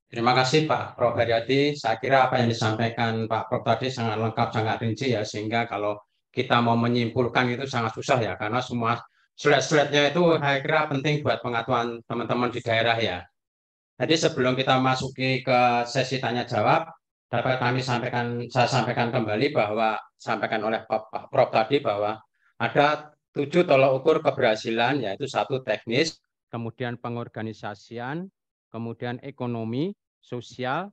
Terima kasih Pak Prof. Haryadi. Saya kira apa yang disampaikan Pak Prof. tadi sangat lengkap, sangat rinci ya, sehingga kalau kita mau menyimpulkan itu sangat susah ya, karena semua slide-slide-nya itu saya kira penting buat pengetahuan teman-teman di daerah ya. Jadi sebelum kita masuki ke sesi tanya jawab, dapat saya sampaikan kembali bahwa sampaikan oleh Pak Prof. tadi bahwa ada 7 tolok ukur keberhasilan, yaitu satu teknis, kemudian pengorganisasian, kemudian ekonomi, sosial,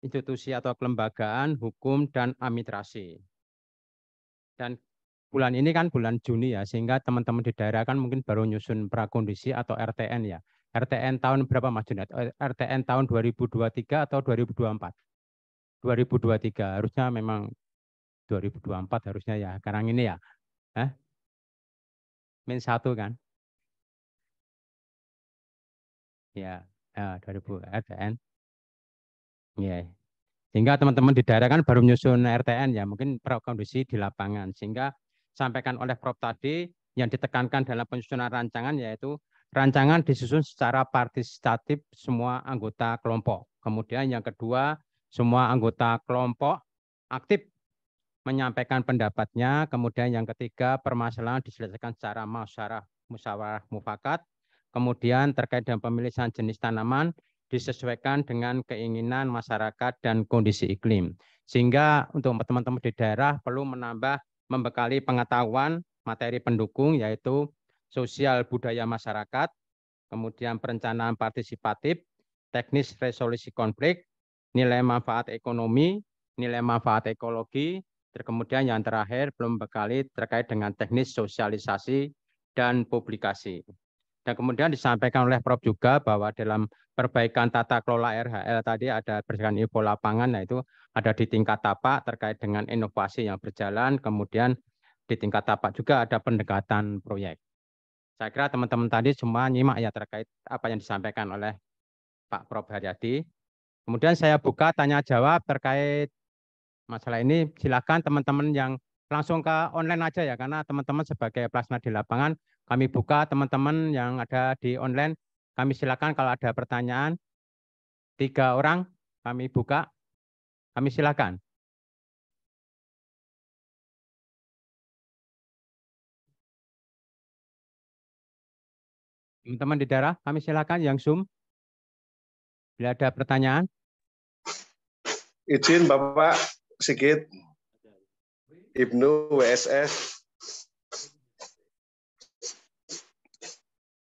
institusi atau kelembagaan, hukum, dan administrasi. Dan bulan ini kan bulan Juni ya, sehingga teman-teman di daerah kan mungkin baru nyusun prakondisi atau RTN ya. RTN tahun berapa Mas Junat? RTN tahun 2023 atau 2024? 2023, harusnya memang 2024 harusnya ya, sekarang ini ya. Eh? -1 kan? Ya, 2000 RTN. Ya. Sehingga teman-teman di daerah kan baru menyusun RTN ya, mungkin prakondisi di lapangan. Sehingga sampaikan oleh Prof tadi yang ditekankan dalam penyusunan rancangan yaitu rancangan disusun secara partisipatif semua anggota kelompok. Kemudian yang kedua, semua anggota kelompok aktif menyampaikan pendapatnya. Kemudian yang ketiga, permasalahan diselesaikan secara musyawarah mufakat. Kemudian terkait dengan pemilihan jenis tanaman disesuaikan dengan keinginan masyarakat dan kondisi iklim. Sehingga untuk teman-teman di daerah perlu membekali pengetahuan materi pendukung yaitu sosial budaya masyarakat, kemudian perencanaan partisipatif, teknis resolusi konflik, nilai manfaat ekonomi, nilai manfaat ekologi, kemudian yang terakhir belum bekali terkait dengan teknis sosialisasi dan publikasi. Dan kemudian disampaikan oleh Prof juga bahwa dalam perbaikan tata kelola RHL tadi ada berdasarkan info lapangan, yaitu ada di tingkat tapak terkait dengan inovasi yang berjalan, kemudian di tingkat tapak juga ada pendekatan proyek. Saya kira teman-teman tadi semua nyimak ya terkait apa yang disampaikan oleh Pak Prof Haryadi. Kemudian saya buka tanya jawab terkait masalah ini. Silakan teman-teman yang langsung ke online aja ya, karena teman-teman sebagai pelaksana di lapangan, kami buka teman-teman yang ada di online. Kami silakan kalau ada pertanyaan, 3 orang kami buka, kami silakan. Teman-teman di daerah, kami silakan yang Zoom. Bila ada pertanyaan. Izin Bapak Sigit, Ibnu WSS.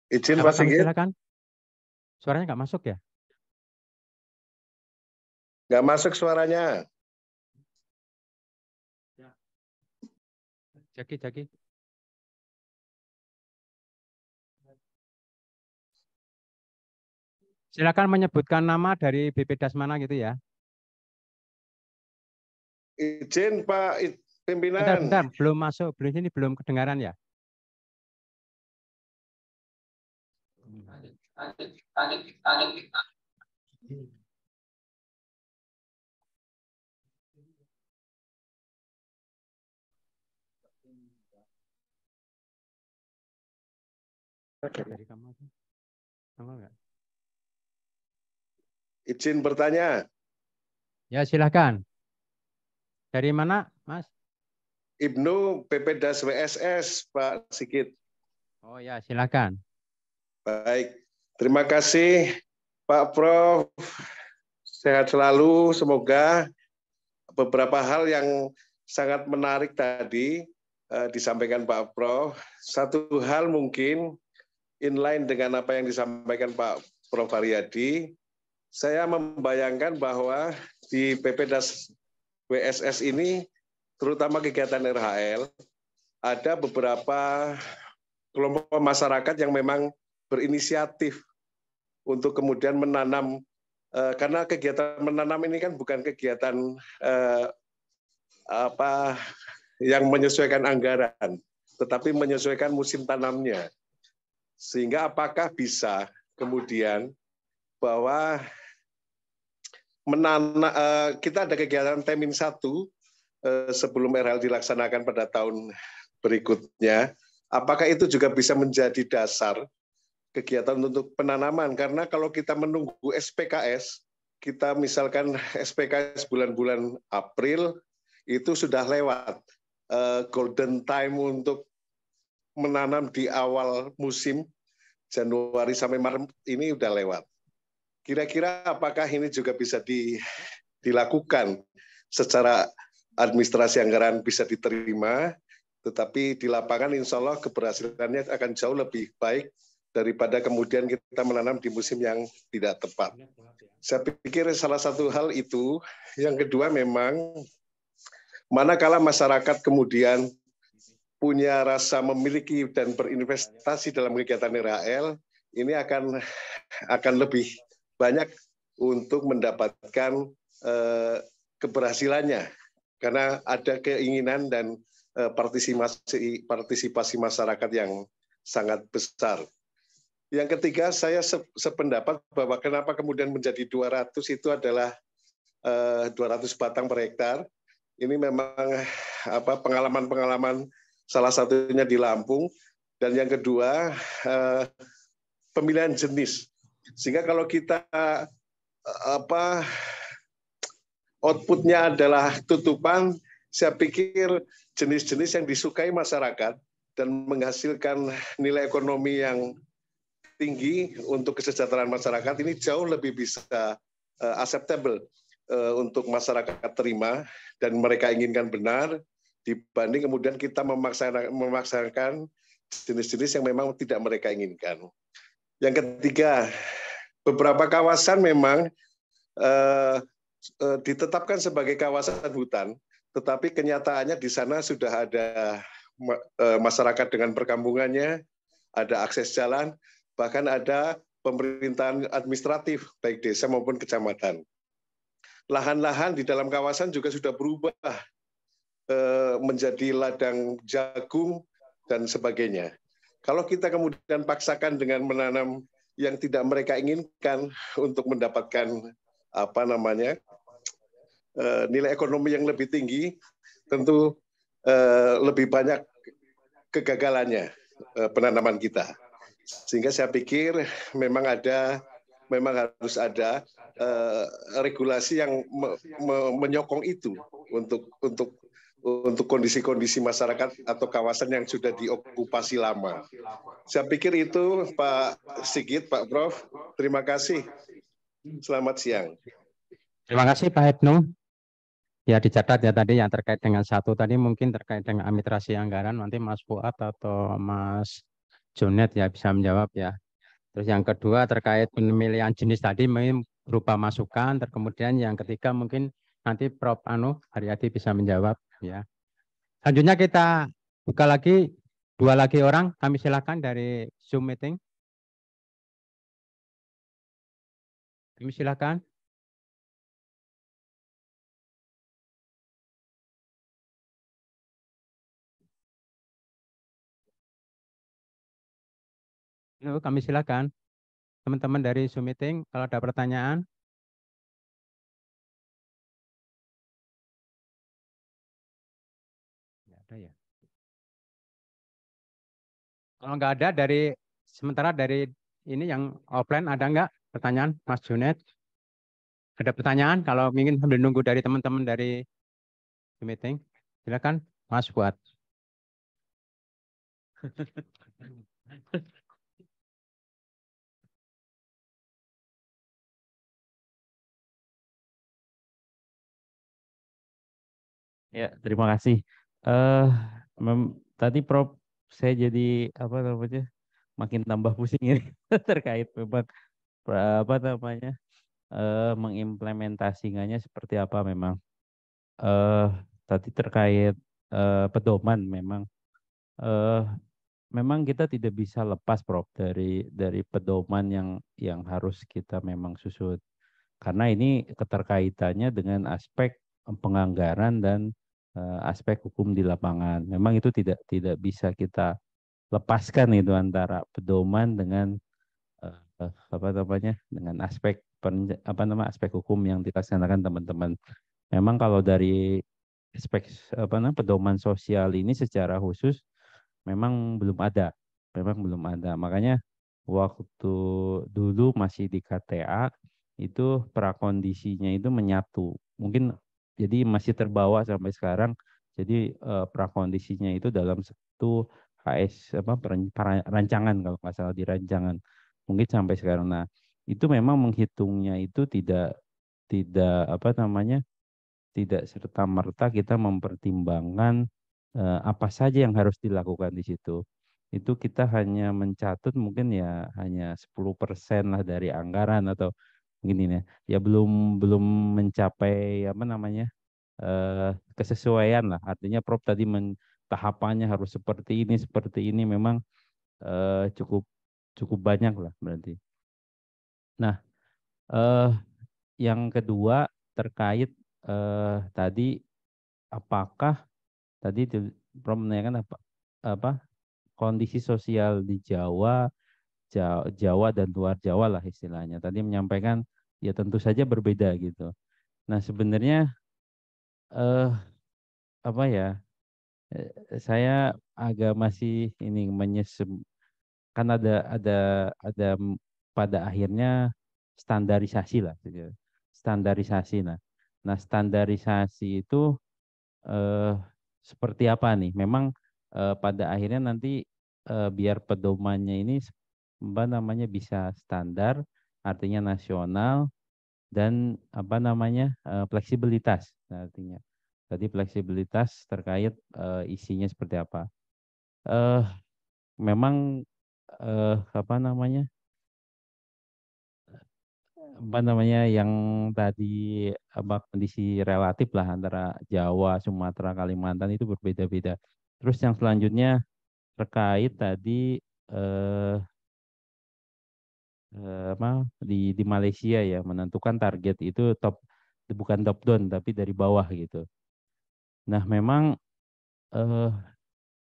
Izin Pak Sigit. Silakan. Suaranya nggak masuk ya? Nggak masuk suaranya. Jaki. Silakan menyebutkan nama dari BPDAS mana gitu ya. Izin Pak Pimpinan. Bentar, belum masuk, belum kedengaran ya. Izin bertanya. Ya, silakan. Dari mana, Mas? Ibnu BPDAS WSS, Pak Sigit. Oh ya, silakan. Baik, terima kasih Pak Prof. Sehat selalu, semoga beberapa hal yang sangat menarik tadi disampaikan Pak Prof. Satu hal mungkin inline dengan apa yang disampaikan Pak Prof. Haryadi, saya membayangkan bahwa di PPDAS WSS ini, terutama kegiatan RHL, ada beberapa kelompok masyarakat yang memang berinisiatif untuk kemudian menanam, karena kegiatan menanam ini kan bukan kegiatan yang menyesuaikan anggaran, tetapi menyesuaikan musim tanamnya. Sehingga apakah bisa kemudian bahwa kita ada kegiatan Temin 1 sebelum RHL dilaksanakan pada tahun berikutnya, apakah itu juga bisa menjadi dasar kegiatan untuk penanaman? Karena kalau kita menunggu SPKS, kita misalkan SPK bulan-bulan April itu sudah lewat golden time untuk menanam di awal musim Januari sampai Maret ini udah lewat. Kira-kira apakah ini juga bisa dilakukan secara administrasi anggaran bisa diterima, tetapi di lapangan insya Allah keberhasilannya akan jauh lebih baik daripada kemudian kita menanam di musim yang tidak tepat. Saya pikir salah satu hal itu. Yang kedua memang, manakala masyarakat kemudian punya rasa memiliki dan berinvestasi dalam kegiatan RHL, ini akan lebih banyak untuk mendapatkan keberhasilannya. Karena ada keinginan dan partisipasi masyarakat yang sangat besar. Yang ketiga, saya sependapat bahwa kenapa kemudian menjadi 200 itu adalah 200 batang per hektar. Ini memang pengalaman-pengalaman salah satunya di Lampung. Dan yang kedua, pemilihan jenis. Sehingga kalau kita outputnya adalah tutupan, saya pikir jenis-jenis yang disukai masyarakat dan menghasilkan nilai ekonomi yang tinggi untuk kesejahteraan masyarakat ini jauh lebih bisa acceptable untuk masyarakat terima dan mereka inginkan benar dibanding kemudian kita memaksakan jenis-jenis yang memang tidak mereka inginkan. Yang ketiga, beberapa kawasan memang ditetapkan sebagai kawasan hutan, tetapi kenyataannya di sana sudah ada masyarakat dengan perkampungannya, ada akses jalan, bahkan ada pemerintahan administratif, baik desa maupun kecamatan. Lahan-lahan di dalam kawasan juga sudah berubah menjadi ladang jagung dan sebagainya. Kalau kita kemudian paksakan dengan menanam yang tidak mereka inginkan untuk mendapatkan nilai ekonomi yang lebih tinggi, tentu lebih banyak kegagalannya penanaman kita. Sehingga saya pikir memang harus ada regulasi yang menyokong itu untuk kondisi-kondisi masyarakat atau kawasan yang sudah diokupasi lama. Saya pikir itu Pak Sigit, Pak Prof. Terima kasih. Selamat siang. Terima kasih Pak Hipnu. Ya dicatat ya tadi yang terkait dengan satu tadi mungkin terkait dengan administrasi anggaran, nanti Mas Fuad atau Mas Jonet ya bisa menjawab ya. Terus yang kedua terkait pemilihan jenis tadi berupa masukan, kemudian yang ketiga mungkin nanti Prof. Haryadi bisa menjawab ya. Selanjutnya kita buka lagi 2 lagi orang, kami silakan dari Zoom meeting. Kami silakan. Halo, kami silakan. Teman-teman dari Zoom meeting, kalau ada pertanyaan. Nggak ada ya. Kalau nggak ada sementara dari ini yang offline ada nggak pertanyaan, Mas Junet? Ada pertanyaan? Kalau ingin sambil nunggu dari teman-teman dari Zoom meeting, silakan Mas Fuad. Ya, terima kasih. Tadi Prof, saya jadi makin tambah pusing ini terkait memang mengimplementasikannya seperti apa memang. Tadi terkait pedoman memang kita tidak bisa lepas Prof dari pedoman yang harus kita memang susut. Karena ini keterkaitannya dengan aspek penganggaran dan aspek hukum di lapangan. Memang itu tidak bisa kita lepaskan itu antara pedoman dengan dengan aspek aspek hukum yang dilaksanakan teman-teman. Memang kalau dari aspek pedoman sosial ini secara khusus memang belum ada. Makanya waktu dulu masih di KTA itu prakondisinya itu menyatu. Mungkin jadi masih terbawa sampai sekarang. Jadi prakondisinya itu dalam satu HS rancangan kalau nggak salah di rancangan. Mungkin sampai sekarang. Nah, itu memang menghitungnya itu tidak apa namanya? Tidak serta-merta kita mempertimbangkan apa saja yang harus dilakukan di situ. Itu kita hanya mencatut mungkin ya hanya 10% lah dari anggaran atau mungkin ini ya belum mencapai apa namanya kesesuaian lah. Artinya Prof tadi tahapannya harus seperti ini memang cukup cukup banyak lah berarti. Nah, yang kedua terkait tadi apakah tadi Prof menanyakan apa kondisi sosial di Jawa, Jawa dan luar Jawa lah istilahnya. Tadi menyampaikan ya tentu saja berbeda gitu. Nah, sebenarnya apa ya? Saya agak masih ini kan ada pada akhirnya standarisasi lah gitu. Standarisasi nah standarisasi itu eh, seperti apa nih? Memang pada akhirnya nanti biar pedomannya ini apa namanya bisa standar, artinya nasional dan apa namanya fleksibilitas. Nah, artinya tadi fleksibilitas terkait isinya seperti apa. Eh memang apa namanya yang tadi apa kondisi relatif lah antara Jawa, Sumatera, Kalimantan itu berbeda-beda. Terus yang selanjutnya terkait tadi eh, apa di Malaysia ya menentukan target itu bukan top down tapi dari bawah gitu. Nah, memang eh,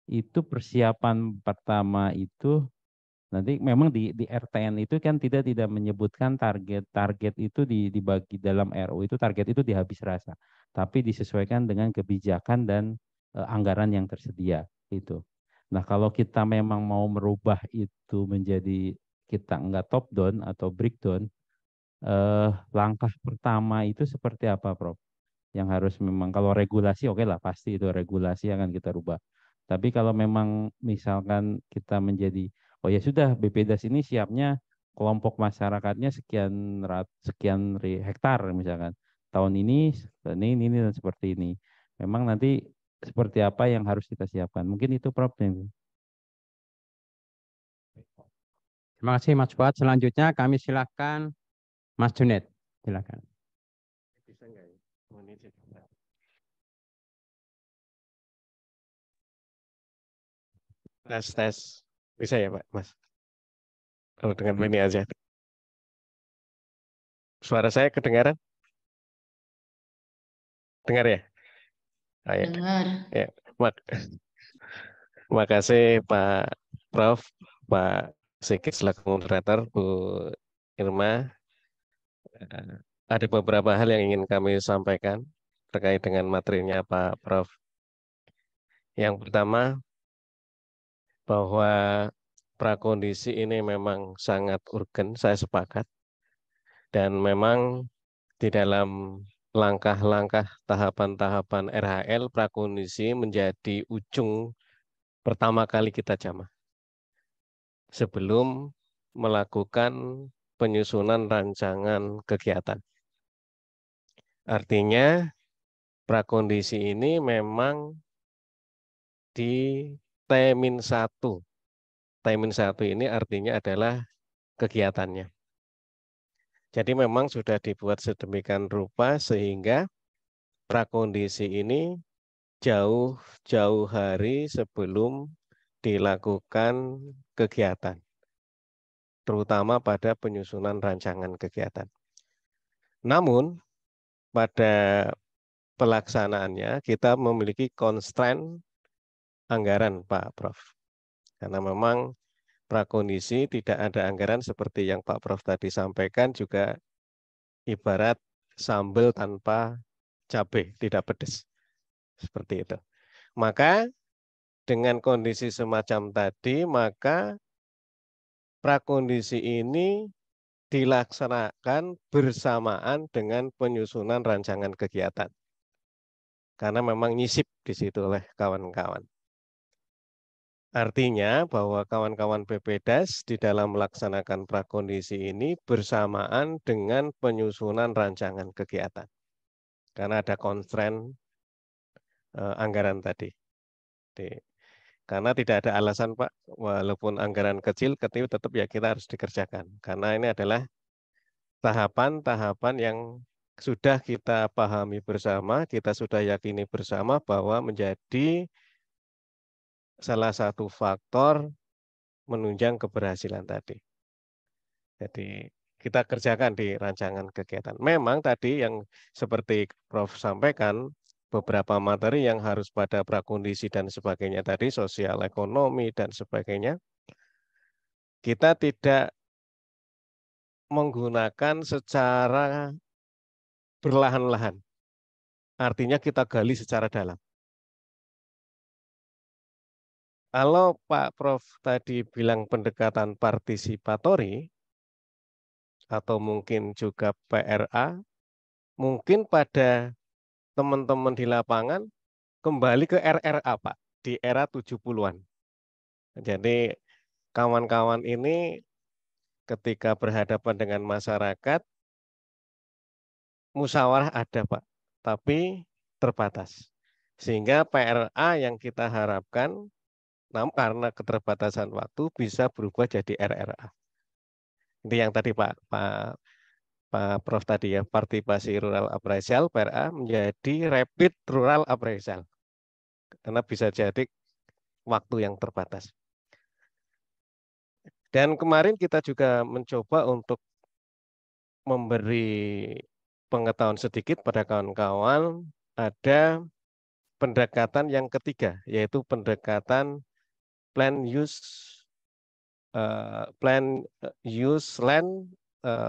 itu persiapan pertama itu nanti memang di RTN itu kan tidak menyebutkan target itu dibagi dalam RU itu target itu dihabis rasa, tapi disesuaikan dengan kebijakan dan anggaran yang tersedia itu. Nah, kalau kita memang mau merubah itu menjadi kita enggak top down atau breakdown, langkah pertama itu seperti apa, Prof? Yang harus memang kalau regulasi oke lah pasti itu regulasi akan kita rubah. Tapi kalau memang misalkan kita menjadi oh ya sudah BPDAS ini siapnya kelompok masyarakatnya sekian hektar misalkan. Tahun ini dan seperti ini. Memang nanti seperti apa yang harus kita siapkan. Mungkin itu Prof. Terima kasih Mas Fuad. Selanjutnya kami silakan Mas Junet. Silakan. Bisa nggak ya? Tes. Bisa ya Pak, Mas? Kalau dengan ini aja. Suara saya kedengaran? Dengar ya? Ah, ya. Dengar. Ya. Makasih Pak Prof, Pak Sigit selaku moderator, Bu Irma. Ada beberapa hal yang ingin kami sampaikan terkait dengan materinya Pak Prof. Yang pertama, bahwa prakondisi ini memang sangat urgen, saya sepakat. Dan memang di dalam langkah-langkah tahapan-tahapan RHL, prakondisi menjadi ujung pertama kali kita jamah. Sebelum melakukan penyusunan rancangan kegiatan. Artinya, prakondisi ini memang di T-1. T-1 ini artinya adalah kegiatannya. Jadi memang sudah dibuat sedemikian rupa sehingga prakondisi ini jauh-jauh hari sebelum dilakukan kegiatan, terutama pada penyusunan rancangan kegiatan. Namun, pada pelaksanaannya kita memiliki constraint anggaran, Pak Prof. Karena memang prakondisi tidak ada anggaran seperti yang Pak Prof tadi sampaikan juga ibarat sambal tanpa cabai, tidak pedas. Seperti itu. Maka dengan kondisi semacam tadi, maka prakondisi ini dilaksanakan bersamaan dengan penyusunan rancangan kegiatan. Karena memang nyisip di situ oleh kawan-kawan. Artinya bahwa kawan-kawan BPDAS di dalam melaksanakan prakondisi ini bersamaan dengan penyusunan rancangan kegiatan. Karena ada constraint anggaran tadi. Karena tidak ada alasan Pak, walaupun anggaran kecil, tetap ya kita harus dikerjakan. Karena ini adalah tahapan-tahapan yang sudah kita pahami bersama, kita sudah yakini bersama bahwa menjadi salah satu faktor menunjang keberhasilan tadi. Jadi kita kerjakan di rancangan kegiatan. Memang tadi yang seperti Prof sampaikan, beberapa materi yang harus pada prakondisi dan sebagainya tadi, sosial ekonomi dan sebagainya, kita tidak menggunakan secara berlahan-lahan. Artinya kita gali secara dalam. Kalau Pak Prof tadi bilang pendekatan partisipatori, atau mungkin juga PRA, mungkin pada teman-teman di lapangan kembali ke RRA Pak, di era 70-an. Jadi kawan-kawan ini ketika berhadapan dengan masyarakat, musyawarah ada Pak, tapi terbatas. Sehingga PRA yang kita harapkan, namun karena keterbatasan waktu bisa berubah jadi RRA. Ini yang tadi Pak Prof tadi ya, partisipasi rural appraisal PRA menjadi rapid rural appraisal. Karena bisa jadi waktu yang terbatas. Dan kemarin kita juga mencoba untuk memberi pengetahuan sedikit pada kawan-kawan, ada pendekatan yang ketiga, yaitu pendekatan plan use land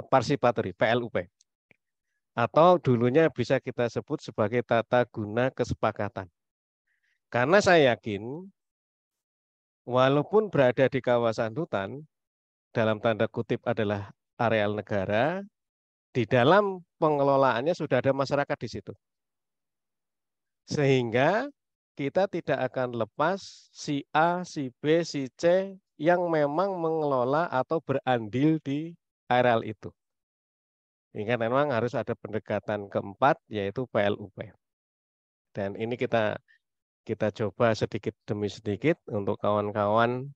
participatory (PLUP), atau dulunya bisa kita sebut sebagai tata guna kesepakatan. Karena saya yakin walaupun berada di kawasan hutan, dalam tanda kutip adalah areal negara, di dalam pengelolaannya sudah ada masyarakat di situ. Sehingga kita tidak akan lepas si A, si B, si C yang memang mengelola atau berandil di areal itu. Sehingga memang harus ada pendekatan keempat, yaitu PLUP. Dan ini kita coba sedikit demi sedikit untuk kawan-kawan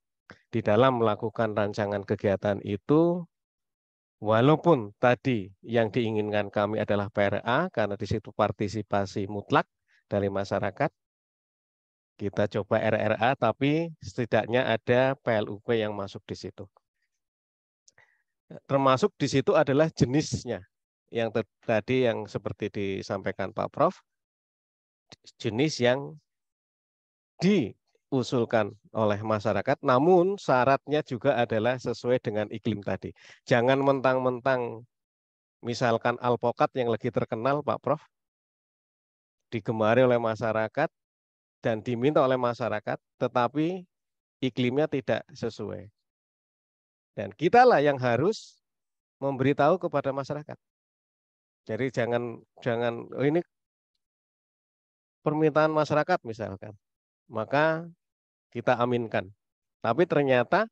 di dalam melakukan rancangan kegiatan itu, walaupun tadi yang diinginkan kami adalah PRA, karena di situ partisipasi mutlak dari masyarakat, kita coba RRA, tapi setidaknya ada PLUP yang masuk di situ. Termasuk di situ adalah jenisnya, yang tadi yang seperti disampaikan Pak Prof, jenis yang diusulkan oleh masyarakat, namun syaratnya juga adalah sesuai dengan iklim tadi. Jangan mentang-mentang misalkan alpokat yang lagi terkenal Pak Prof, digemari oleh masyarakat dan diminta oleh masyarakat, tetapi iklimnya tidak sesuai. Dan kitalah yang harus memberitahu kepada masyarakat. Jadi jangan oh ini permintaan masyarakat misalkan, maka kita aminkan. Tapi ternyata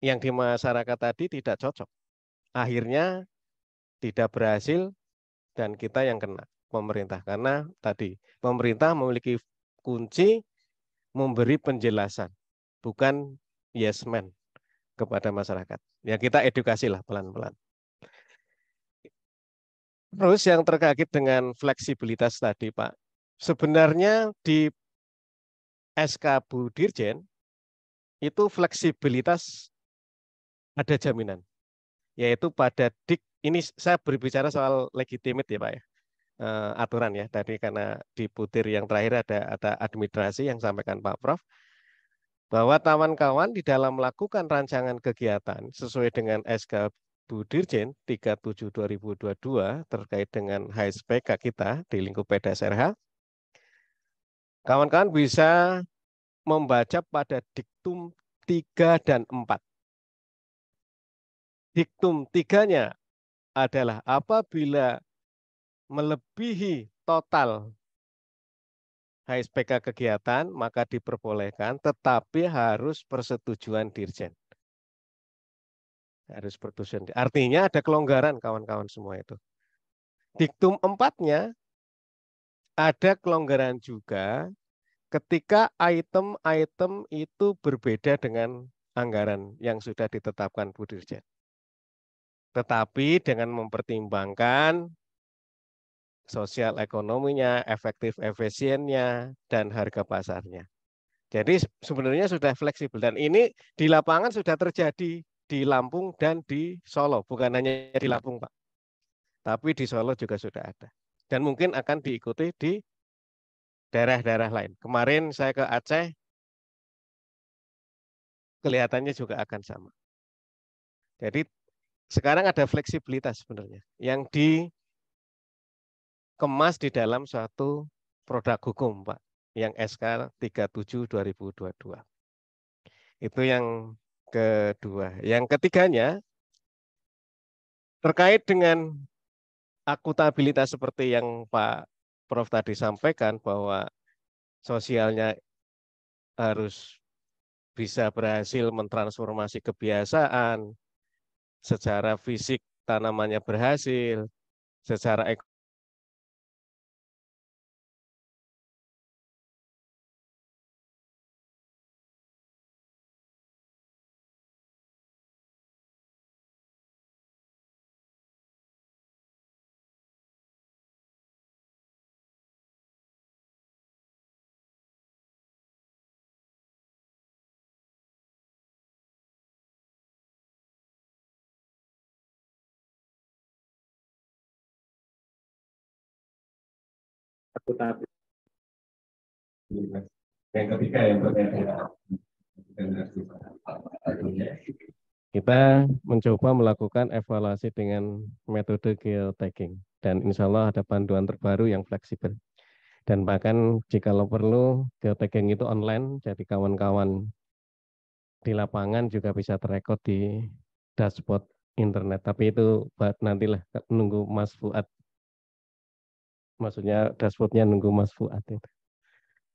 yang di masyarakat tadi tidak cocok. Akhirnya tidak berhasil dan kita yang kena, pemerintah. Karena tadi pemerintah memiliki kunci memberi penjelasan, bukan yes man kepada masyarakat. Ya kita edukasilah pelan-pelan. Terus yang terkait dengan fleksibilitas tadi Pak, sebenarnya di SK Bu Dirjen itu fleksibilitas ada jaminan, yaitu pada ini saya berbicara soal legitimate ya Pak ya, aturan ya tadi karena di butir yang terakhir ada administrasi yang sampaikan Pak Prof, bahwa kawan-kawan di dalam melakukan rancangan kegiatan sesuai dengan SK Bu Dirjen 37/2022 terkait dengan HSPK kita di lingkup PDSRH, kawan-kawan bisa membaca pada diktum 3 dan 4. Diktum 3-nya adalah apabila melebihi total HSPK kegiatan, maka diperbolehkan, tetapi harus persetujuan Dirjen. Harus persetujuan. Artinya ada kelonggaran kawan-kawan semua itu. Diktum 4-nya ada kelonggaran juga ketika item-item itu berbeda dengan anggaran yang sudah ditetapkan Bu Dirjen. Tetapi dengan mempertimbangkan sosial ekonominya, efektif efisiennya, dan harga pasarnya. Jadi sebenarnya sudah fleksibel. Dan ini di lapangan sudah terjadi di Lampung dan di Solo. Bukan hanya di Lampung, Pak. Tapi di Solo juga sudah ada. Dan mungkin akan diikuti di daerah-daerah lain. Kemarin saya ke Aceh, kelihatannya juga akan sama. Jadi sekarang ada fleksibilitas sebenarnya yang dikemas di dalam suatu produk hukum, Pak, yang SK 37/2022. Itu yang kedua. Yang ketiganya terkait dengan akuntabilitas seperti yang Pak Prof tadi sampaikan bahwa sosialnya harus bisa berhasil mentransformasi kebiasaan, secara fisik tanamannya berhasil, secara Akuntabilitas. Yang ketiga yang berbeda. kita mencoba melakukan evaluasi dengan metode geotagging. Dan insya Allah ada panduan terbaru yang fleksibel. Dan bahkan jika perlu, geotagging itu online, jadi kawan-kawan di lapangan juga bisa terekod di dashboard internet. Tapi itu nantilah nunggu Mas Fuad. Maksudnya dashboardnya nunggu Mas Fuad itu.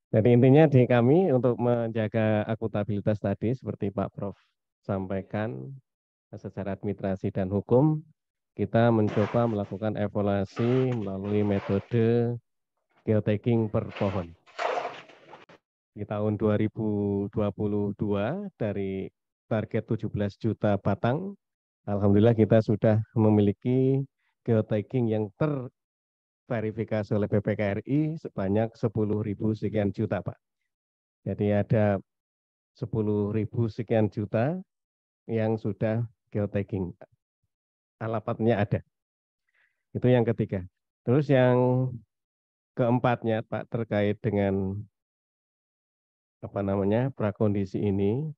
Jadi intinya di kami untuk menjaga akuntabilitas tadi seperti Pak Prof sampaikan secara administrasi dan hukum, kita mencoba melakukan evaluasi melalui metode geotagging per pohon. Di tahun 2022 dari target 17 juta batang, alhamdulillah kita sudah memiliki geotagging yang terverifikasi oleh BPKRI sebanyak 10.000 sekian juta, Pak. Jadi ada 10.000 sekian juta yang sudah geotagging. Alamatnya ada. Itu yang ketiga. Terus yang keempatnya, Pak, terkait dengan prakondisi ini,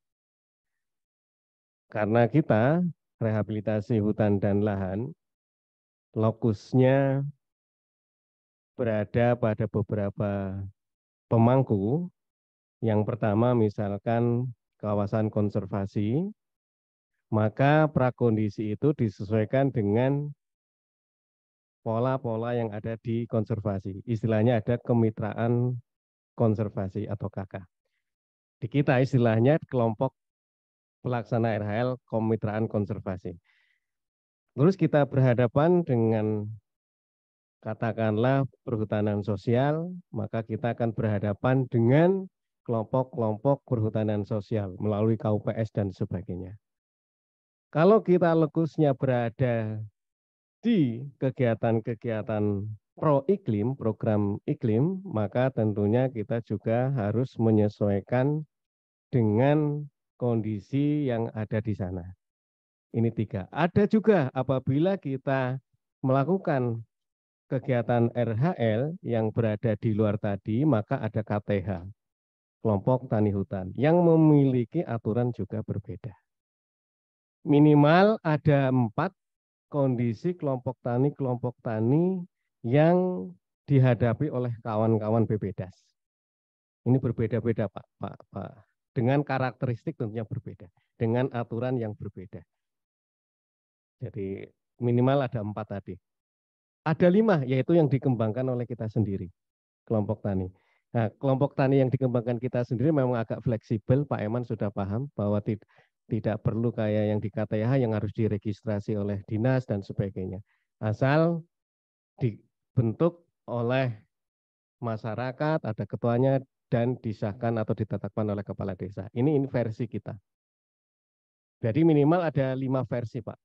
karena kita rehabilitasi hutan dan lahan, lokusnya berada pada beberapa pemangku. Yang pertama misalkan kawasan konservasi, maka prakondisi itu disesuaikan dengan pola-pola yang ada di konservasi. Istilahnya ada kemitraan konservasi atau KK. Di kita istilahnya kelompok pelaksana RHL kemitraan konservasi. Terus kita berhadapan dengan katakanlah perhutanan sosial, maka kita akan berhadapan dengan kelompok-kelompok perhutanan sosial melalui KUPS dan sebagainya. Kalau kita lokusnya berada di kegiatan-kegiatan pro iklim, program iklim, maka tentunya kita juga harus menyesuaikan dengan kondisi yang ada di sana. Ini 3. Ada juga apabila kita melakukan kegiatan RHL yang berada di luar tadi, maka ada KTH, kelompok tani hutan, yang memiliki aturan juga berbeda. Minimal ada 4 kondisi kelompok tani yang dihadapi oleh kawan-kawan BPDAS. Ini berbeda-beda, Pak. Dengan karakteristik tentunya berbeda, dengan aturan yang berbeda. Jadi minimal ada 4 tadi. Ada 5, yaitu yang dikembangkan oleh kita sendiri, kelompok tani. Nah, kelompok tani yang dikembangkan kita sendiri memang agak fleksibel. Pak Eman sudah paham bahwa tidak perlu kayak yang di KTH yang harus diregistrasi oleh dinas dan sebagainya. Asal dibentuk oleh masyarakat, ada ketuanya, dan disahkan atau ditetapkan oleh kepala desa. Ini versi kita. Jadi minimal ada 5 versi, Pak,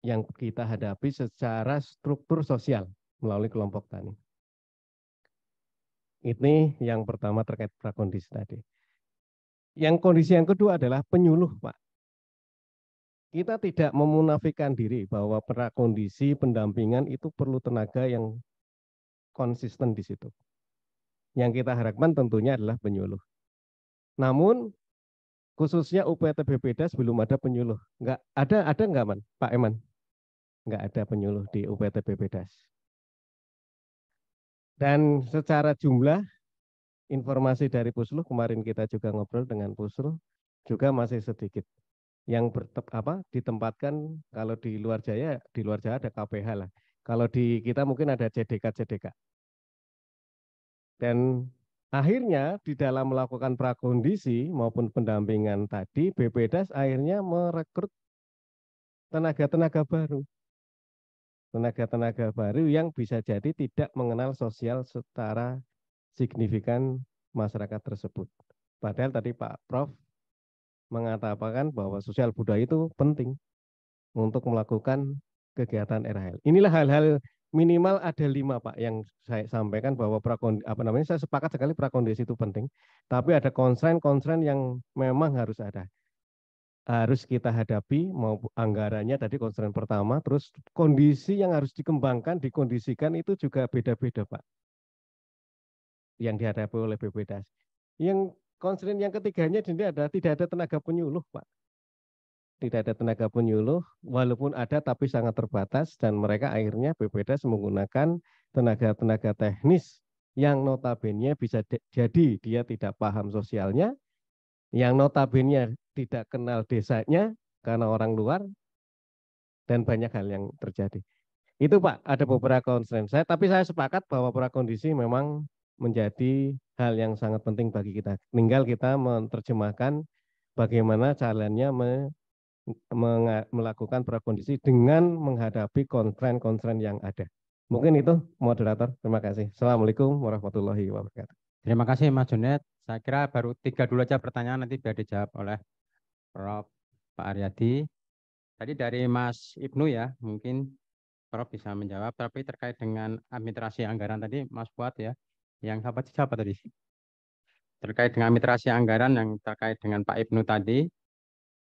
yang kita hadapi secara struktur sosial melalui kelompok tani. Ini yang pertama terkait prakondisi tadi. Yang kondisi yang kedua adalah penyuluh, Pak. Kita tidak memunafikan diri bahwa prakondisi pendampingan itu perlu tenaga yang konsisten di situ. Yang kita harapkan tentunya adalah penyuluh. Namun khususnya UPT BPDAS belum ada penyuluh. Ada nggak, Man? Pak Eman? Nggak ada penyuluh di UPT BPDAS. Dan secara jumlah informasi dari Pusluh, kemarin kita juga ngobrol dengan Pusluh, juga masih sedikit. Yang ditempatkan kalau di luar Jawa ada KPH lah. Kalau di kita mungkin ada CDK. Dan akhirnya di dalam melakukan prakondisi maupun pendampingan tadi, BPDAS akhirnya merekrut tenaga-tenaga baru. Tenaga-tenaga baru yang bisa jadi tidak mengenal sosial secara signifikan masyarakat tersebut. Padahal tadi Pak Prof mengatakan bahwa sosial budaya itu penting untuk melakukan kegiatan RHL. Inilah hal-hal minimal ada 5, Pak, yang saya sampaikan bahwa saya sepakat sekali prakondisi itu penting, tapi ada constraint yang memang harus ada. Harus kita hadapi, mau anggarannya tadi constraint pertama, terus kondisi yang harus dikembangkan, dikondisikan itu juga beda-beda, Pak, yang dihadapi oleh BPDAS. Yang constraint yang ketiganya tidak ada tenaga penyuluh, Pak. Tidak ada tenaga penyuluh, walaupun ada tapi sangat terbatas, dan mereka akhirnya BPDAS menggunakan tenaga-tenaga teknis yang notabene bisa jadi dia tidak paham sosialnya, yang notabene tidak kenal desanya karena orang luar, dan banyak hal yang terjadi. Itu, Pak, ada beberapa constraint tapi saya sepakat bahwa prakondisi memang menjadi hal yang sangat penting bagi kita. Tinggal kita menerjemahkan bagaimana caranya melakukan prakondisi dengan menghadapi constraint yang ada. Mungkin itu, moderator. Terima kasih. Assalamualaikum warahmatullahi wabarakatuh. Terima kasih, Mas Junet. Saya kira baru 3 dulu aja pertanyaan, nanti biar dijawab oleh Prof. Pak Aryadi. Tadi dari Mas Ibnu ya, mungkin Prof bisa menjawab, tapi terkait dengan administrasi anggaran tadi, Mas Fuad ya, yang siapa tadi? Terkait dengan administrasi anggaran yang terkait dengan Pak Ibnu tadi,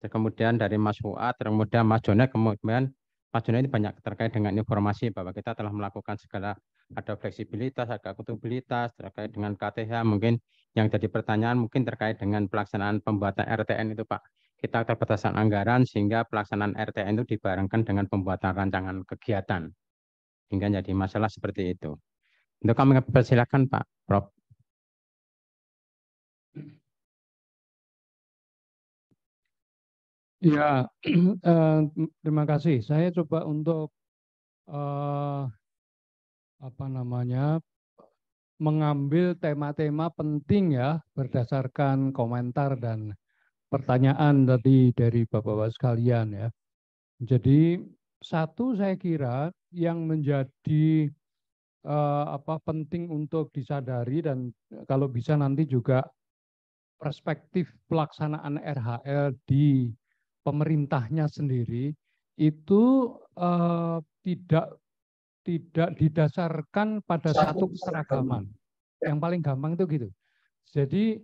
kemudian dari Mas Fuad, kemudian Mas Jonet, kemudian Mas Jonet ini banyak terkait dengan informasi bahwa kita telah melakukan segala, ada fleksibilitas, ada akuntabilitas, terkait dengan KTH, mungkin yang jadi pertanyaan mungkin terkait dengan pelaksanaan pembuatan RTN itu, Pak. Kita keterbatasan anggaran sehingga pelaksanaan RTN itu dibarengkan dengan pembuatan rancangan kegiatan. Hingga jadi masalah seperti itu. Untuk kami persilakan Pak Prof. Ya, terima kasih. Saya coba untuk mengambil tema-tema penting ya berdasarkan komentar dan pertanyaan tadi dari Bapak-Bapak sekalian ya. Jadi satu saya kira yang menjadi penting untuk disadari dan kalau bisa nanti juga perspektif pelaksanaan RHL di pemerintahnya sendiri itu tidak didasarkan pada satu keseragaman. Yang paling gampang itu gitu. Jadi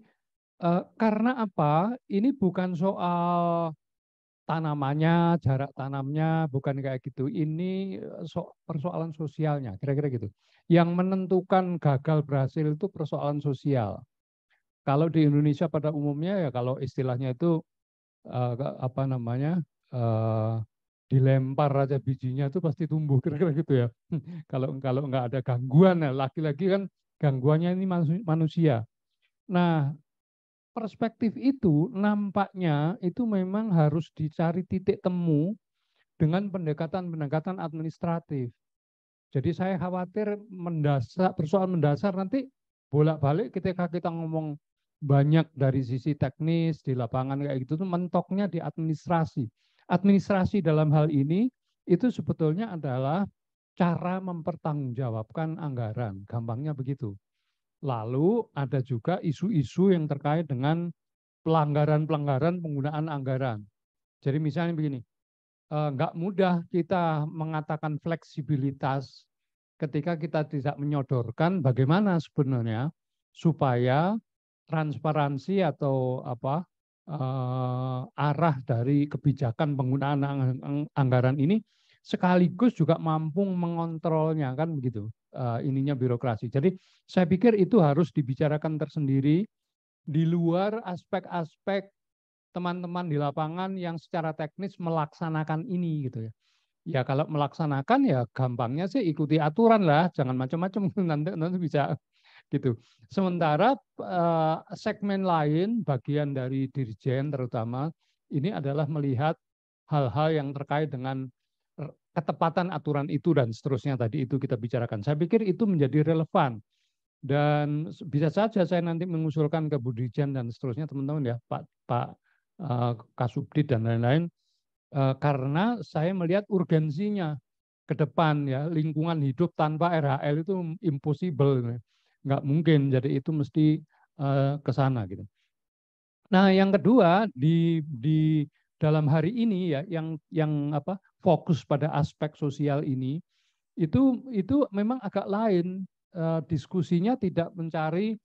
karena apa? Ini bukan soal tanamannya, jarak tanamnya, bukan kayak gitu. Ini persoalan sosialnya, kira-kira gitu. Yang menentukan gagal berhasil itu persoalan sosial. Kalau di Indonesia pada umumnya ya kalau istilahnya itu dilempar aja bijinya itu pasti tumbuh, kira-kira gitu ya. Kalau nggak ada gangguan, lagi-lagi kan gangguannya ini manusia. Nah, perspektif itu nampaknya itu memang harus dicari titik temu dengan pendekatan-pendekatan administratif. Jadi saya khawatir persoalan mendasar nanti bolak-balik ketika kita ngomong banyak dari sisi teknis di lapangan kayak gitu tuh mentoknya di administrasi. Administrasi dalam hal ini itu sebetulnya adalah cara mempertanggungjawabkan anggaran, gampangnya begitu. Lalu ada juga isu-isu yang terkait dengan pelanggaran-pelanggaran penggunaan anggaran. Jadi misalnya begini, nggak mudah kita mengatakan fleksibilitas ketika kita tidak menyodorkan bagaimana sebenarnya supaya transparansi atau arah dari kebijakan penggunaan anggaran ini sekaligus juga mampu mengontrolnya, kan begitu ininya birokrasi. Jadi saya pikir itu harus dibicarakan tersendiri di luar aspek-aspek teman-teman di lapangan yang secara teknis melaksanakan ini gitu ya. Ya kalau melaksanakan ya gampangnya sih ikuti aturan lah, jangan macam-macam nanti bisa gitu. Sementara segmen lain bagian dari dirjen terutama ini adalah melihat hal-hal yang terkait dengan ketepatan aturan itu dan seterusnya tadi itu kita bicarakan. Saya pikir itu menjadi relevan. Dan bisa saja saya nanti mengusulkan ke Bu Dirjen dan seterusnya teman-teman ya, Pak Kasubdit dan lain-lain, karena saya melihat urgensinya ke depan ya, lingkungan hidup tanpa RHL itu impossible, nggak mungkin, jadi itu mesti ke sana gitu. Nah yang kedua di dalam hari ini ya, yang fokus pada aspek sosial ini itu memang agak lain, diskusinya tidak mencari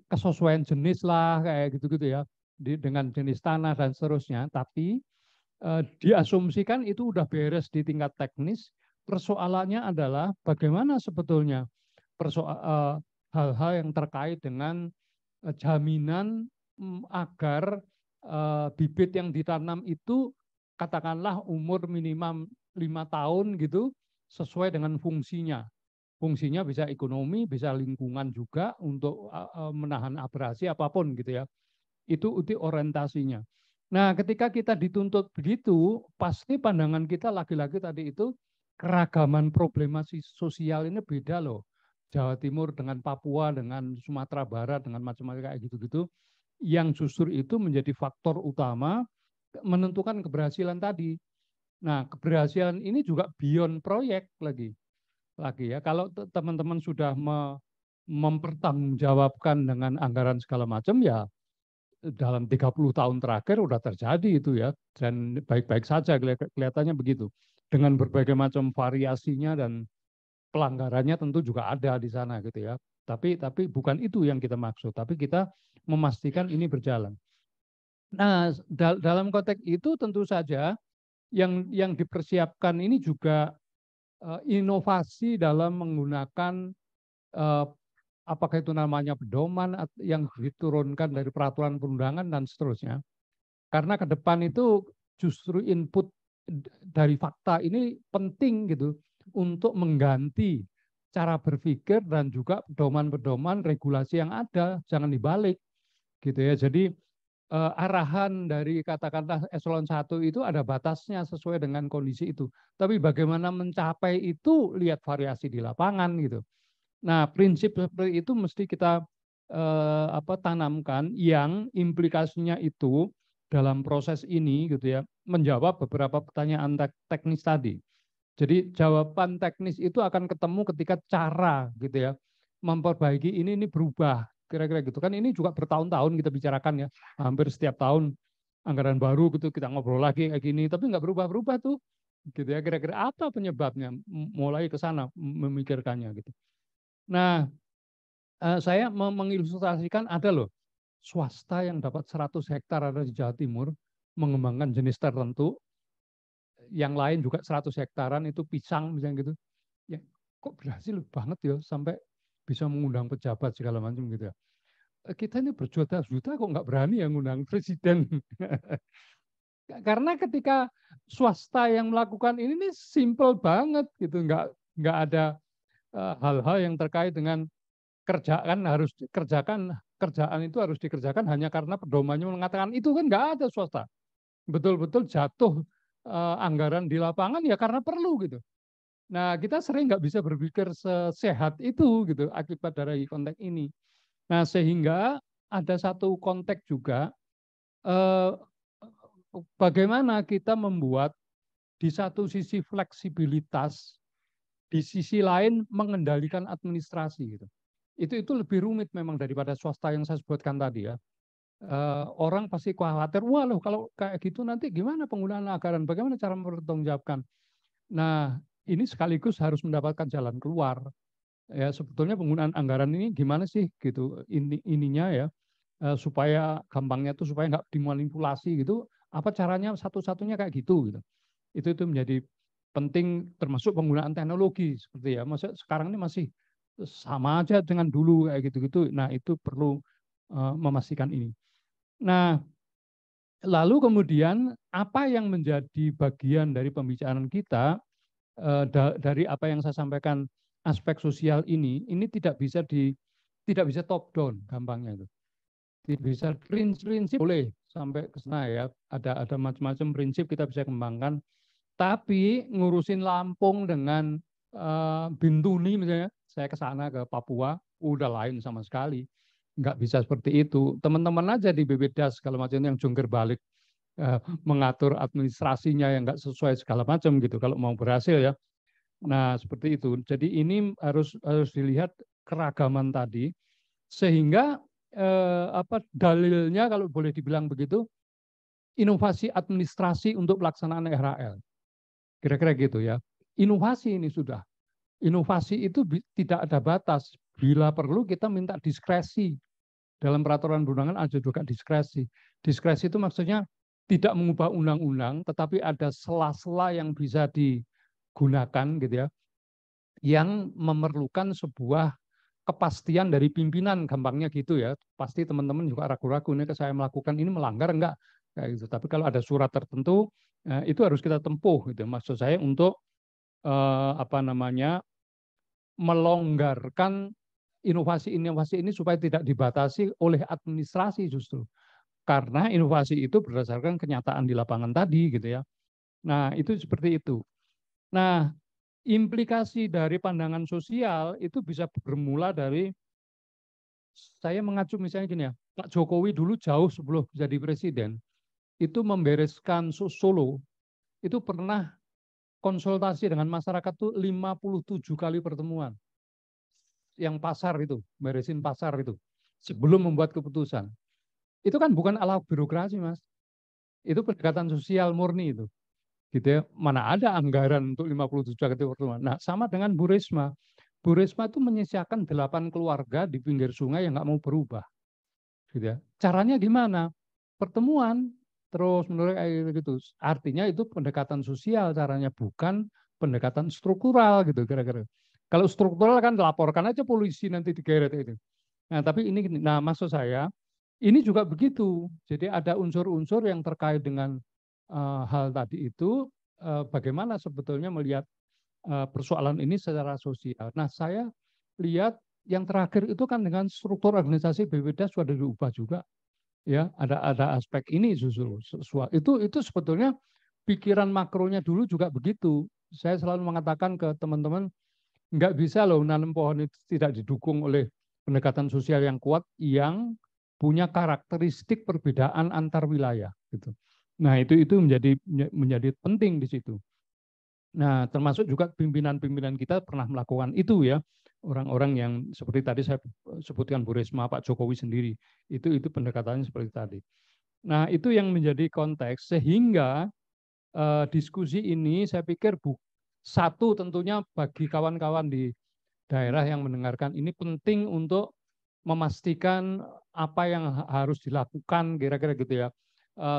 kesesuaian jenis lah kayak gitu-gitu ya, dengan jenis tanah dan seterusnya, tapi diasumsikan itu udah beres di tingkat teknis. Persoalannya adalah bagaimana sebetulnya hal-hal yang terkait dengan jaminan agar bibit yang ditanam itu katakanlah umur minimal 5 tahun gitu, sesuai dengan fungsinya. Fungsinya bisa ekonomi, bisa lingkungan juga untuk menahan abrasi apapun gitu ya. Itu orientasinya. Nah, ketika kita dituntut begitu, pasti pandangan kita lagi-lagi tadi itu keragaman problematik sosial ini beda loh. Jawa Timur dengan Papua, dengan Sumatera Barat, dengan macam-macam kayak gitu-gitu, yang justru itu menjadi faktor utama menentukan keberhasilan tadi. Nah, keberhasilan ini juga beyond proyek lagi ya. Kalau teman-teman sudah mempertanggungjawabkan dengan anggaran segala macam ya, dalam 30 tahun terakhir udah terjadi itu ya, dan baik-baik saja kelihatannya begitu. Dengan berbagai macam variasinya dan pelanggarannya tentu juga ada di sana gitu ya. Tapi bukan itu yang kita maksud, tapi kita memastikan ini berjalan. Nah, dalam konteks itu tentu saja yang dipersiapkan ini juga inovasi dalam menggunakan apakah itu namanya pedoman yang diturunkan dari peraturan perundangan dan seterusnya. Karena ke depan itu justru input dari fakta ini penting gitu untuk mengganti cara berpikir dan juga pedoman-pedoman regulasi yang ada, jangan dibalik gitu ya. Jadi arahan dari katakanlah eselon 1 itu ada batasnya sesuai dengan kondisi itu. Tapi bagaimana mencapai itu lihat variasi di lapangan gitu. Nah, prinsip seperti itu mesti kita tanamkan yang implikasinya itu dalam proses ini gitu ya, menjawab beberapa pertanyaan teknis tadi. Jadi jawaban teknis itu akan ketemu ketika cara gitu ya memperbaiki ini berubah. Kira-kira gitu kan, ini juga bertahun-tahun kita bicarakan ya, hampir setiap tahun anggaran baru gitu kita ngobrol lagi kayak gini, tapi nggak berubah-berubah tuh gitu ya. Kira-kira apa penyebabnya, mulai ke sana memikirkannya gitu. Nah, saya mengilustrasikan ada loh swasta yang dapat 100 hektar ada di Jawa Timur mengembangkan jenis tertentu, yang lain juga 100 hektaran itu pisang misalnya gitu. Ya, kok berhasil banget ya sampai bisa mengundang pejabat segala macam gitu ya. Kita ini berjuta-juta kok nggak berani yang ngundang presiden. Karena ketika swasta yang melakukan ini simple banget gitu, nggak ada hal-hal yang terkait dengan kerjaan itu harus dikerjakan hanya karena pedomannya mengatakan itu, kan nggak ada swasta. Betul-betul jatuh anggaran di lapangan ya karena perlu gitu. Nah, kita sering nggak bisa berpikir sesehat itu gitu akibat dari konteks ini. Nah, sehingga ada satu konteks juga bagaimana kita membuat di satu sisi fleksibilitas, di sisi lain mengendalikan administrasi gitu. Itu lebih rumit memang daripada swasta yang saya sebutkan tadi ya. Orang pasti khawatir, wah loh kalau kayak gitu nanti gimana penggunaan anggaran, bagaimana cara mempertanggungjawabkan. Nah, ini sekaligus harus mendapatkan jalan keluar. Ya, sebetulnya penggunaan anggaran ini gimana sih gitu ininya ya, supaya gampangnya tuh supaya nggak dimanipulasi gitu. Apa caranya satu-satunya kayak gitu gitu. Itu menjadi penting termasuk penggunaan teknologi seperti ya. Masa sekarang ini masih sama aja dengan dulu kayak gitu-gitu. Nah, itu perlu memastikan ini. Nah, lalu kemudian apa yang menjadi bagian dari pembicaraan kita dari apa yang saya sampaikan aspek sosial ini tidak bisa top down gampangnya itu. Tidak bisa prinsip boleh sampai ke sana ya. Ada macam-macam prinsip kita bisa kembangkan. Tapi ngurusin Lampung dengan Bintuni misalnya, saya ke sana ke Papua udah lain sama sekali. Nggak bisa seperti itu. Teman-teman aja di BPDAS kalau macam yang jungkir balik mengatur administrasinya yang nggak sesuai segala macam gitu kalau mau berhasil ya. Nah, seperti itu. Jadi ini harus dilihat keragaman tadi sehingga dalilnya kalau boleh dibilang begitu, inovasi administrasi untuk pelaksanaan RHL. Kira-kira gitu ya. Inovasi ini sudah. Inovasi itu tidak ada batas. Bila perlu kita minta diskresi. Dalam peraturan perundangan ada juga diskresi. Diskresi itu maksudnya tidak mengubah undang-undang, tetapi ada sela-sela yang bisa digunakan gitu ya, yang memerlukan sebuah kepastian dari pimpinan, gampangnya gitu ya. Pasti teman-teman juga ragu-ragu nih, saya melakukan ini melanggar enggak kayak gitu. Tapi kalau ada surat tertentu itu harus kita tempuh gitu. Maksud saya untuk melonggarkan inovasi-inovasi ini supaya tidak dibatasi oleh administrasi justru. Karena inovasi itu berdasarkan kenyataan di lapangan tadi gitu ya. Nah, itu seperti itu. Nah, implikasi dari pandangan sosial itu bisa bermula dari saya mengacu misalnya gini ya, Pak Jokowi dulu jauh sebelum jadi presiden itu membereskan Solo, itu pernah konsultasi dengan masyarakat tuh 57 kali pertemuan. Yang pasar itu, beresin pasar itu sebelum membuat keputusan. Itu kan bukan ala birokrasi, Mas. Itu pendekatan sosial murni itu. Gitu ya. Mana ada anggaran untuk 57 kali pertemuan. Nah, sama dengan Bu Risma. Bu Risma itu menyisakan 8 keluarga di pinggir sungai yang nggak mau berubah. Gitu ya. Caranya gimana? Pertemuan terus menurut gitu. Artinya itu pendekatan sosial caranya, bukan pendekatan struktural gitu kira-kira. Kalau struktural kan laporkan aja polisi nanti digeret itu. Nah, tapi ini, nah maksud saya ini juga begitu. Jadi ada unsur-unsur yang terkait dengan hal tadi itu, bagaimana sebetulnya melihat persoalan ini secara sosial. Nah, saya lihat yang terakhir itu kan dengan struktur organisasi BPDAS sudah diubah juga. Ya, ada aspek ini justru. Itu sebetulnya pikiran makronya dulu juga begitu. Saya selalu mengatakan ke teman-teman, nggak bisa loh nanam pohon itu tidak didukung oleh pendekatan sosial yang kuat yang punya karakteristik perbedaan antar wilayah gitu. Nah, itu menjadi penting di situ. Nah, termasuk juga pimpinan-pimpinan kita pernah melakukan itu ya. Orang-orang yang seperti tadi saya sebutkan Bu Risma, Pak Jokowi sendiri. Itu pendekatannya seperti tadi. Nah, itu yang menjadi konteks sehingga diskusi ini saya pikir satu tentunya bagi kawan-kawan di daerah yang mendengarkan ini penting untuk memastikan apa yang harus dilakukan kira-kira gitu ya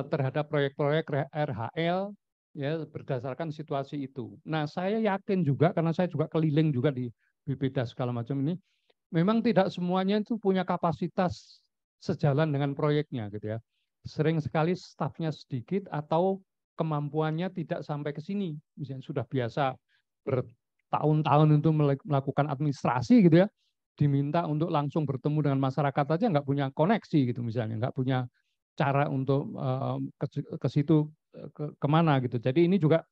terhadap proyek-proyek RHL ya berdasarkan situasi itu. Nah, saya yakin juga karena saya juga keliling juga di BPDAS segala macam ini, memang tidak semuanya itu punya kapasitas sejalan dengan proyeknya gitu ya. Sering sekali stafnya sedikit atau kemampuannya tidak sampai ke sini. Misalnya sudah biasa bertahun-tahun untuk melakukan administrasi gitu ya, diminta untuk langsung bertemu dengan masyarakat aja nggak punya koneksi gitu misalnya, nggak punya cara untuk ke situ kemana gitu. Jadi ini juga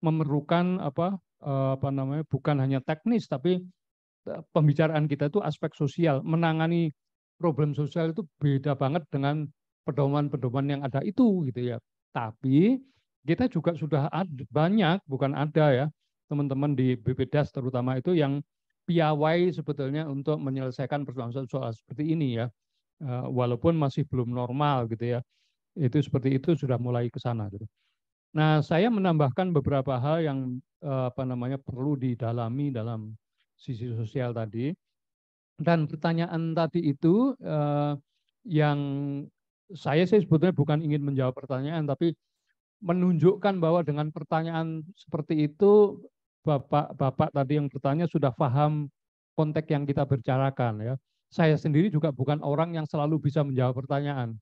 memerlukan apa namanya, bukan hanya teknis tapi pembicaraan kita itu aspek sosial. Menangani problem sosial itu beda banget dengan pedoman-pedoman yang ada itu gitu ya. Tapi kita juga sudah banyak, bukan ada ya, teman-teman di BPDAS terutama itu yang piawai sebetulnya untuk menyelesaikan persoalan soal seperti ini ya. Walaupun masih belum normal gitu ya. Itu seperti itu sudah mulai ke sana gitu. Nah, saya menambahkan beberapa hal yang apa namanya perlu didalami dalam sisi sosial tadi. Dan pertanyaan tadi itu yang saya sebetulnya bukan ingin menjawab pertanyaan, tapi menunjukkan bahwa dengan pertanyaan seperti itu Bapak tadi yang bertanya sudah paham konteks yang kita bicarakan ya. Saya sendiri juga bukan orang yang selalu bisa menjawab pertanyaan,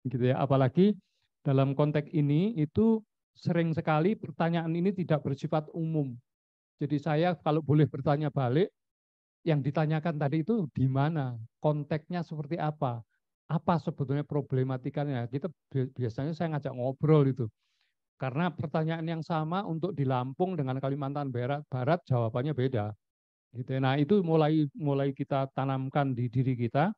gitu ya. Apalagi dalam konteks ini itu sering sekali pertanyaan ini tidak bersifat umum. Jadi saya kalau boleh bertanya balik, yang ditanyakan tadi itu di mana, konteksnya seperti apa sebetulnya problematikanya. Kita biasanya saya ngajak ngobrol itu. Karena pertanyaan yang sama untuk di Lampung dengan Kalimantan Barat jawabannya beda. Gitu. Nah itu mulai kita tanamkan di diri kita,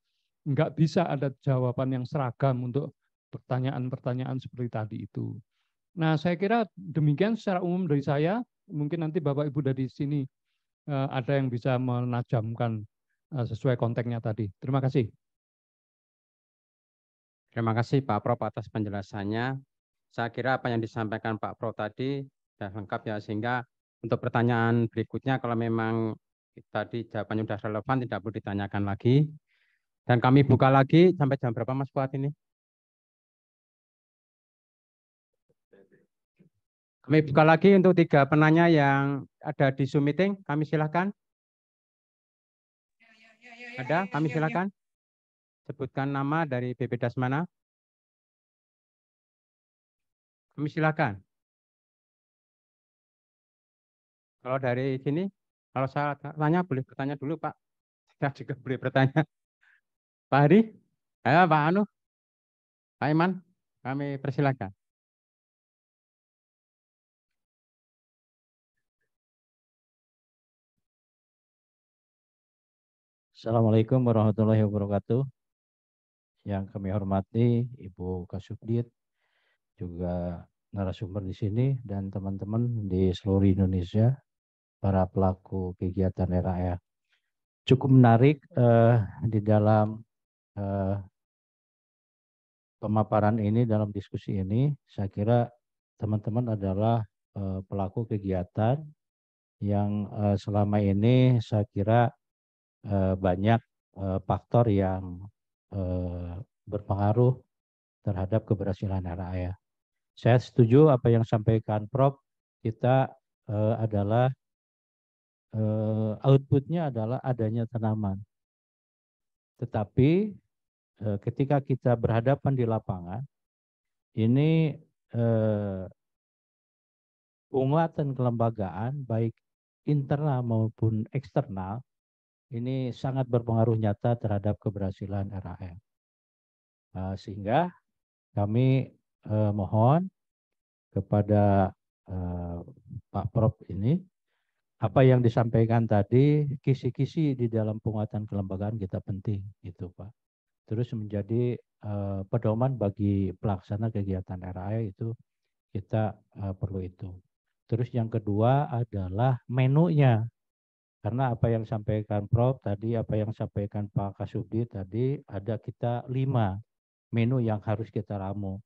nggak bisa ada jawaban yang seragam untuk pertanyaan-pertanyaan seperti tadi itu. Nah saya kira demikian secara umum dari saya. Mungkin nanti Bapak Ibu dari sini ada yang bisa menajamkan sesuai konteksnya tadi. Terima kasih. Terima kasih Pak Prof atas penjelasannya. Saya kira apa yang disampaikan Pak Prof tadi sudah lengkap ya, sehingga untuk pertanyaan berikutnya kalau memang tadi jawabannya sudah relevan tidak perlu ditanyakan lagi. Dan kami buka lagi sampai jam berapa Mas Fuad ini? Kami buka lagi untuk 3 penanya yang ada di Zoom meeting. Kami silakan. Ada? Kami silakan. Sebutkan nama dari BPDAS mana. Kami silakan. Kalau dari sini, kalau saya tanya boleh bertanya dulu Pak. Saya juga boleh bertanya. Pak Hari, Pak Anu, Pak Iman, kami persilakan. Assalamualaikum warahmatullahi wabarakatuh. Yang kami hormati Ibu Kasubdit, juga narasumber di sini dan teman-teman di seluruh Indonesia, para pelaku kegiatan RAE. Cukup menarik di dalam pemaparan ini, dalam diskusi ini. Saya kira teman-teman adalah pelaku kegiatan yang selama ini saya kira banyak faktor yang berpengaruh terhadap keberhasilan RAE. Saya setuju apa yang sampaikan Prof. Kita adalah outputnya adalah adanya tanaman. Tetapi ketika kita berhadapan di lapangan, ini penguatan kelembagaan baik internal maupun eksternal ini sangat berpengaruh nyata terhadap keberhasilan RAE. Sehingga kami mohon kepada Pak Prof ini, apa yang disampaikan tadi, kisi-kisi di dalam penguatan kelembagaan kita penting, gitu Pak. Terus menjadi pedoman bagi pelaksana kegiatan RAE itu kita perlu itu. Terus yang kedua adalah menunya. Karena apa yang sampaikan Prof tadi, apa yang sampaikan Pak Kasubdi tadi, ada kita 5 menu yang harus kita ramu.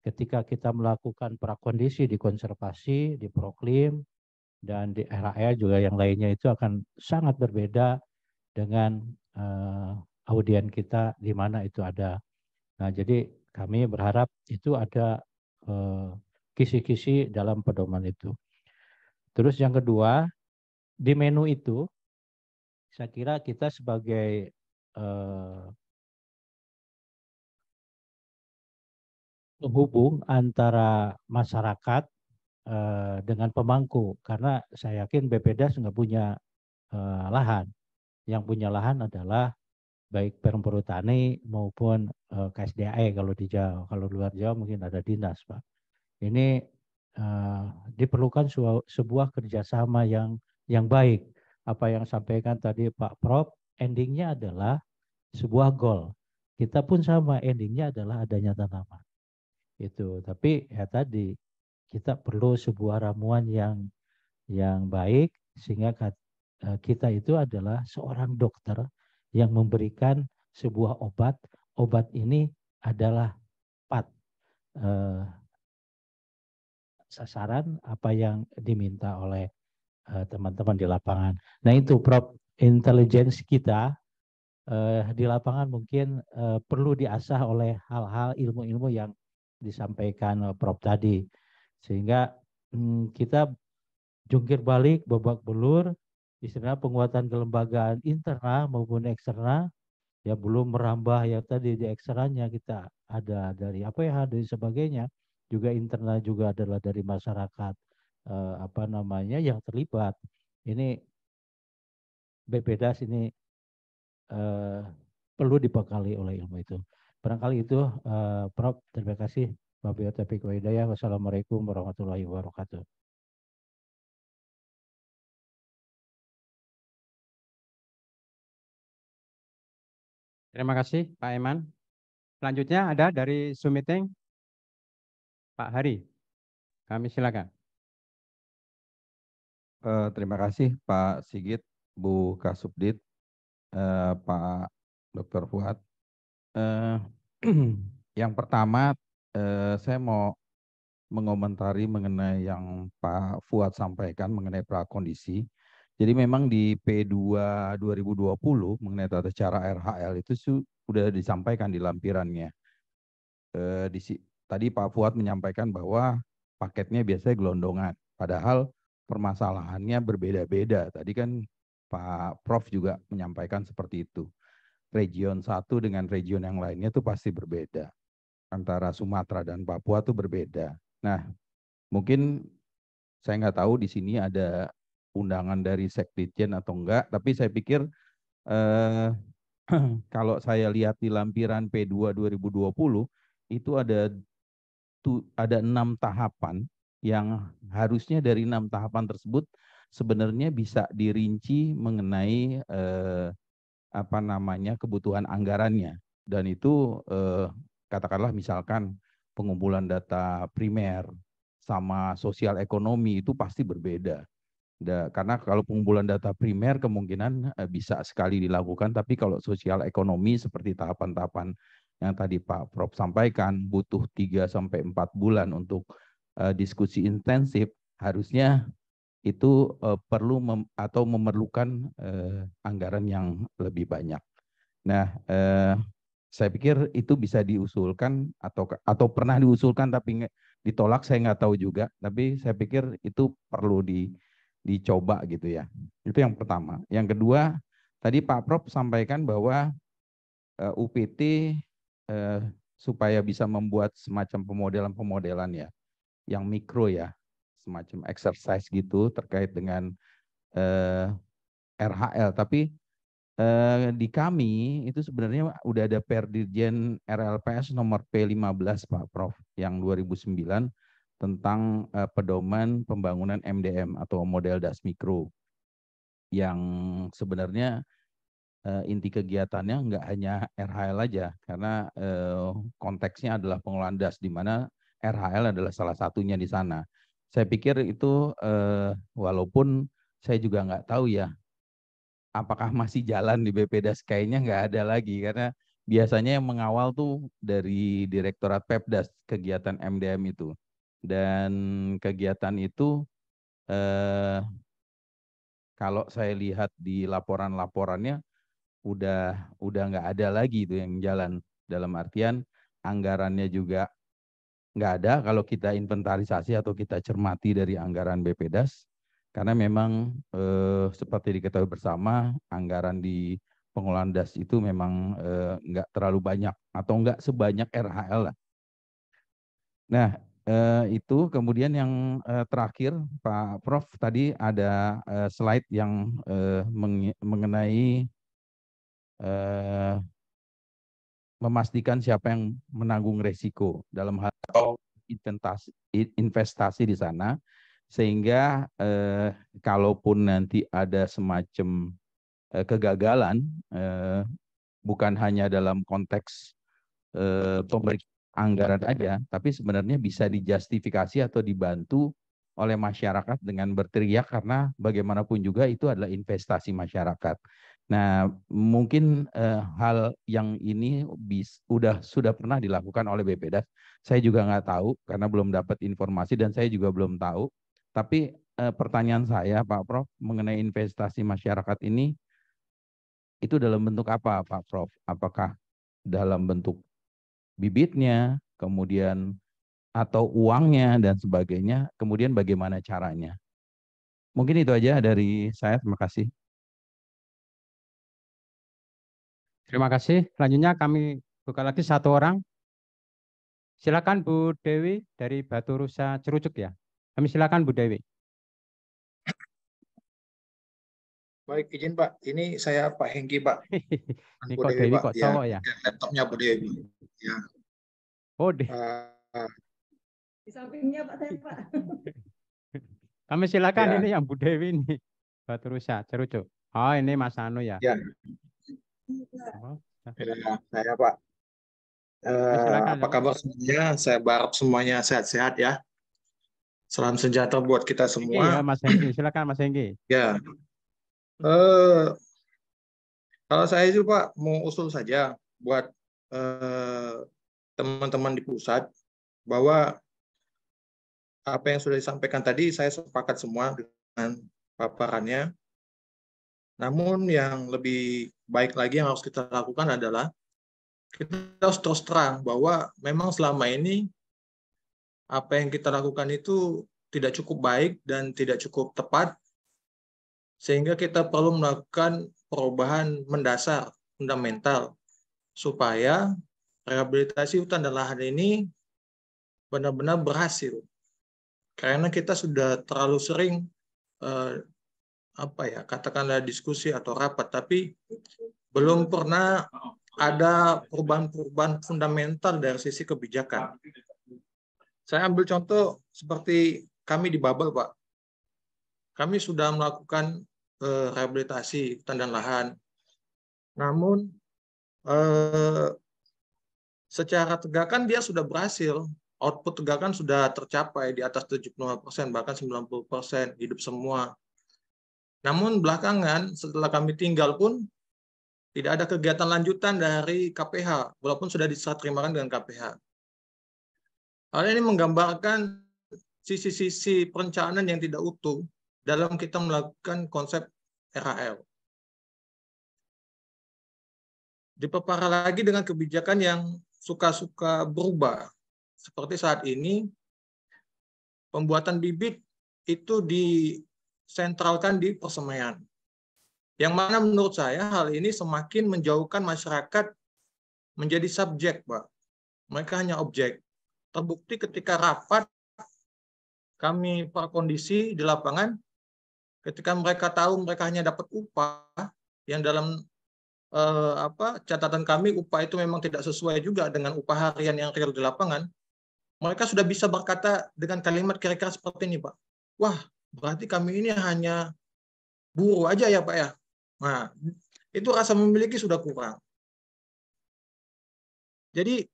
Ketika kita melakukan prakondisi di konservasi, di proklim, dan di RAE juga yang lainnya, itu akan sangat berbeda dengan audien kita di mana itu ada. Nah, jadi kami berharap itu ada kisi-kisi dalam pedoman itu. Terus yang kedua, di menu itu, saya kira kita sebagai penghubung antara masyarakat dengan pemangku, karena saya yakin BPDAS nggak punya lahan. Yang punya lahan adalah baik Perhutani maupun KSDAE kalau di Jawa. Kalau luar Jawa mungkin ada dinas, Pak. Ini diperlukan sebuah kerjasama yang baik. Apa yang sampaikan tadi Pak Prof, endingnya adalah sebuah goal. Kita pun sama, endingnya adalah adanya tanaman. Itu. Tapi ya tadi kita perlu sebuah ramuan yang baik sehingga kita itu adalah seorang dokter yang memberikan sebuah obat. Obat ini adalah sasaran apa yang diminta oleh teman-teman di lapangan. Nah itu Prof, intelligence kita di lapangan mungkin perlu diasah oleh hal-hal ilmu-ilmu yang disampaikan Prof tadi. Sehingga kita jungkir balik, babak belur, istilahnya penguatan kelembagaan internal maupun eksternal, ya belum merambah ya tadi di eksternalnya kita ada dari APH dan sebagainya, juga internal juga adalah dari masyarakat yang terlibat. Ini BPDAS ini perlu dibekali oleh ilmu itu. Barangkali itu Prof, terima kasih. Wabillahi taufiq wa hidayah. Wassalamualaikum warahmatullahi wabarakatuh. Terima kasih Pak Eman. Selanjutnya ada dari Zoom meeting Pak Hari. Kami silakan. Terima kasih Pak Sigit, Bu Kasubdit, Pak Dr. Fuad. Yang pertama, saya mau mengomentari mengenai yang Pak Fuad sampaikan mengenai prakondisi. Jadi memang di P2 2020 mengenai tata cara RHL itu sudah disampaikan di lampirannya. Tadi Pak Fuad menyampaikan bahwa paketnya biasanya gelondongan, padahal permasalahannya berbeda-beda. Tadi kan Pak Prof juga menyampaikan seperti itu. Region satu dengan region yang lainnya itu pasti berbeda. Antara Sumatera dan Papua itu berbeda. Nah, mungkin saya nggak tahu di sini ada undangan dari Sekditjen atau enggak, tapi saya pikir kalau saya lihat di lampiran P2 2020 itu ada 6 tahapan yang harusnya dari 6 tahapan tersebut sebenarnya bisa dirinci mengenai kebutuhan anggarannya, dan itu katakanlah misalkan pengumpulan data primer sama sosial ekonomi itu pasti berbeda. Karena kalau pengumpulan data primer kemungkinan bisa sekali dilakukan, tapi kalau sosial ekonomi seperti tahapan-tahapan yang tadi Pak Prof sampaikan butuh 3-4 bulan untuk diskusi intensif, harusnya itu perlu atau memerlukan anggaran yang lebih banyak. Nah, saya pikir itu bisa diusulkan atau pernah diusulkan tapi ditolak, saya nggak tahu juga. Tapi saya pikir itu perlu dicoba gitu ya. Itu yang pertama. Yang kedua, tadi Pak Prof sampaikan bahwa UPT supaya bisa membuat semacam pemodelan ya, yang mikro ya, semacam exercise gitu terkait dengan RHL. Tapi di kami itu sebenarnya udah ada Perdirjen RLPS nomor P15 Pak Prof yang 2009 tentang pedoman pembangunan MDM atau model das mikro, yang sebenarnya inti kegiatannya nggak hanya RHL aja, karena konteksnya adalah pengelolaan das, di mana RHL adalah salah satunya di sana. Saya pikir itu walaupun saya juga nggak tahu ya apakah masih jalan di BPDAS, kayaknya nggak ada lagi, karena biasanya yang mengawal tuh dari Direktorat Pepdas kegiatan MDM itu, dan kegiatan itu kalau saya lihat di laporan-laporannya udah nggak ada lagi itu yang jalan, dalam artian anggarannya juga nggak ada kalau kita inventarisasi atau kita cermati dari anggaran BPDAS, karena memang seperti diketahui bersama anggaran di pengelolaan das itu memang nggak terlalu banyak atau nggak sebanyak RHL lah. Nah itu kemudian yang terakhir Pak Prof tadi ada slide yang mengenai memastikan siapa yang menanggung resiko dalam hal investasi di sana, sehingga kalaupun nanti ada semacam kegagalan, bukan hanya dalam konteks pemberian anggaran aja, tapi sebenarnya bisa dijustifikasi atau dibantu oleh masyarakat dengan berteriak, karena bagaimanapun juga itu adalah investasi masyarakat. Nah, mungkin hal yang ini sudah pernah dilakukan oleh BPDAS. Saya juga nggak tahu karena belum dapat informasi dan saya juga belum tahu. Tapi pertanyaan saya, Pak Prof, mengenai investasi masyarakat ini, itu dalam bentuk apa, Pak Prof? Apakah dalam bentuk bibitnya, kemudian atau uangnya dan sebagainya, kemudian bagaimana caranya? Mungkin itu aja dari saya. Terima kasih. Terima kasih. Selanjutnya kami buka lagi satu orang. Silakan Bu Dewi dari Batu Rusa Cerucuk ya. Kami silakan Bu Dewi. Baik, izin Pak. Ini saya Pak Hengki, Pak. Ini Bu kok Dewi, Dewi Pak. kok cowok ya? Laptopnya Bu Dewi. Ya. Oh, deh. Di sampingnya Pak saya, Pak. Kami silakan, Ya. ini yang Bu Dewi ini. Batu Rusa Cerucuk. Oh, ini Mas Anu ya. Ya. Oh, Ya, saya Pak. silakan, Apa ya. kabar semuanya? Saya berharap semuanya sehat-sehat ya. Salam sejahtera buat kita Hengki semua. ya, Mas Hengki. Silakan Mas Hengki. Ya. Kalau saya itu Pak mau usul saja buat teman-teman di pusat bahwa apa yang sudah disampaikan tadi saya sepakat semua dengan paparannya. Namun yang lebih baik lagi yang harus kita lakukan adalah kita harus terus terang bahwa memang selama ini apa yang kita lakukan itu tidak cukup baik dan tidak cukup tepat, sehingga kita perlu melakukan perubahan mendasar, fundamental, supaya rehabilitasi hutan dan lahan ini benar-benar berhasil. Karena kita sudah terlalu sering katakanlah diskusi atau rapat, tapi belum pernah ada perubahan-perubahan fundamental dari sisi kebijakan. Saya ambil contoh seperti kami di Babel, Pak. Kami sudah melakukan rehabilitasi hutan dan lahan. Namun secara tegakan dia sudah berhasil. Output tegakan sudah tercapai di atas 75%, bahkan 90% hidup semua. Namun belakangan setelah kami tinggal pun tidak ada kegiatan lanjutan dari KPH, walaupun sudah diserah terimakan dengan KPH. Hal ini menggambarkan sisi-sisi perencanaan yang tidak utuh dalam kita melakukan konsep RAL. Diperparah lagi dengan kebijakan yang suka-suka berubah. Seperti saat ini, pembuatan bibit itu disentralkan di persemaian. Yang mana menurut saya hal ini semakin menjauhkan masyarakat menjadi subjek, Pak. Mereka hanya objek. Terbukti ketika rapat, kami prakondisi di lapangan, ketika mereka tahu mereka hanya dapat upah, yang dalam catatan kami upah itu memang tidak sesuai juga dengan upah harian yang real di lapangan, mereka sudah bisa berkata dengan kalimat kira-kira seperti ini, Pak. Wah, berarti kami ini hanya buruh aja ya, Pak ya. Nah, itu rasa memiliki sudah kurang. Jadi,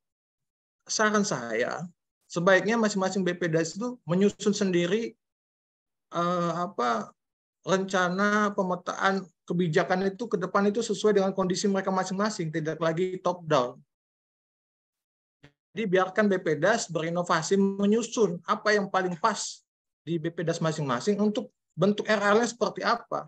saran saya, sebaiknya masing-masing BPDAS itu menyusun sendiri rencana pemetaan kebijakan itu ke depan itu sesuai dengan kondisi mereka masing-masing, tidak lagi top down. Jadi biarkan BPDAS berinovasi menyusun apa yang paling pas di BPDAS masing-masing untuk bentuk RL-nya seperti apa.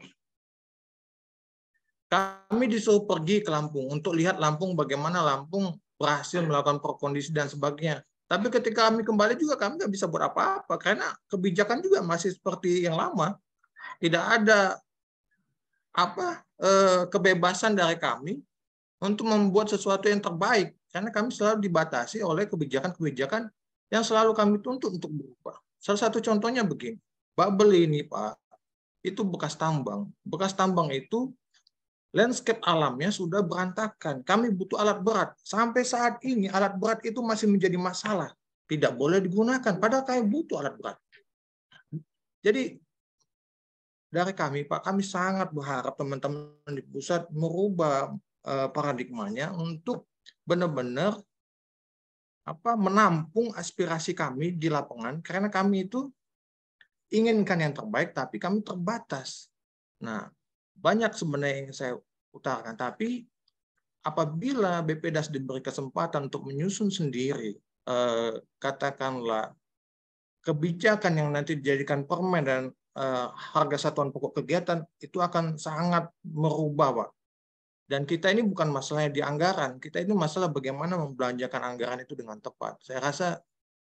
Kami disuruh pergi ke Lampung untuk lihat Lampung, bagaimana Lampung berhasil melakukan prakondisi dan sebagainya. Tapi ketika kami kembali juga kami nggak bisa buat apa-apa karena kebijakan juga masih seperti yang lama. Tidak ada kebebasan dari kami untuk membuat sesuatu yang terbaik karena kami selalu dibatasi oleh kebijakan-kebijakan yang selalu kami tuntut untuk berubah. Salah satu contohnya begini, Babel ini Pak, itu bekas tambang. Bekas tambang itu landscape alamnya sudah berantakan. Kami butuh alat berat. Sampai saat ini alat berat itu masih menjadi masalah. tidak boleh digunakan, padahal kami butuh alat berat. Jadi dari kami, Pak, kami sangat berharap teman-teman di pusat merubah paradigmanya untuk benar-benar menampung aspirasi kami di lapangan, karena kami itu inginkan yang terbaik, tapi kami terbatas. Nah, banyak sebenarnya yang saya utarakan, tapi apabila BPDAS diberi kesempatan untuk menyusun sendiri, katakanlah kebijakan yang nanti dijadikan permen dan harga satuan pokok kegiatan, itu akan sangat merubah, Pak. Dan kita ini bukan masalahnya di anggaran, kita ini masalah bagaimana membelanjakan anggaran itu dengan tepat. Saya rasa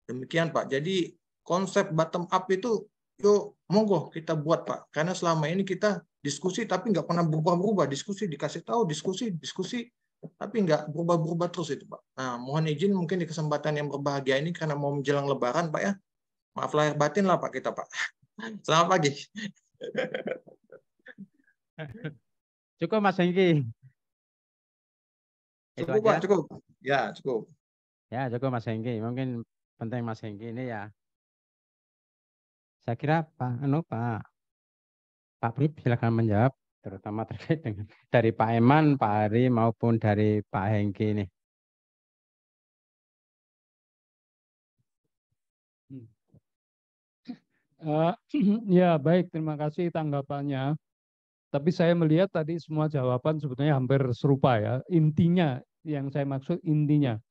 demikian, Pak. Jadi konsep bottom up itu, yuk monggo kita buat, Pak. Karena selama ini kita diskusi tapi nggak pernah berubah-berubah. Diskusi dikasih tahu, diskusi, tapi nggak berubah-berubah terus itu, Pak. Nah, mohon izin mungkin di kesempatan yang berbahagia ini karena mau menjelang Lebaran, Pak ya. Maaf lahir batin lah Pak kita, Pak. Selamat pagi. Cukup Mas Hengki. Cukup Pak, cukup. Ya, cukup. Ya, cukup Mas Hengki. Mungkin penting Mas Hengki ini ya. Saya kira Pak Prip silakan menjawab, terutama terkait dengan dari Pak Eman, Pak Ari maupun dari Pak Hengki ini. Ya baik, terima kasih tanggapannya. Tapi saya melihat tadi semua jawaban sebetulnya hampir serupa ya. Intinya, yang saya maksud intinya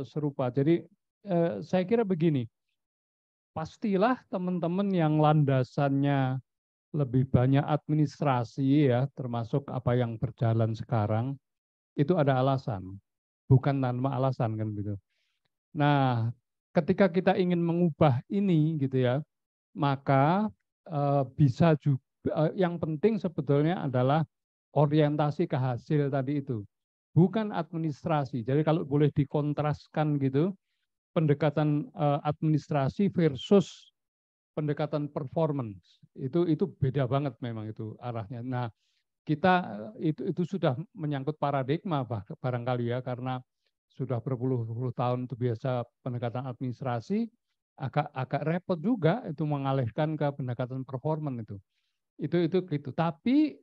serupa. Jadi saya kira begini, pastilah teman-teman yang landasannya lebih banyak administrasi ya, termasuk apa yang berjalan sekarang, itu ada alasan. Bukan tanpa alasan kan gitu. Nah, ketika kita ingin mengubah ini gitu ya, maka bisa juga yang penting sebetulnya adalah orientasi ke hasil tadi itu, bukan administrasi. Jadi kalau boleh dikontraskan gitu, pendekatan administrasi versus pendekatan performance itu beda banget memang itu arahnya. Nah, kita itu sudah menyangkut paradigma barangkali ya, karena sudah berpuluh-puluh tahun itu biasa pendekatan administrasi, agak repot juga itu mengalihkan ke pendekatan performan itu gitu. Tapi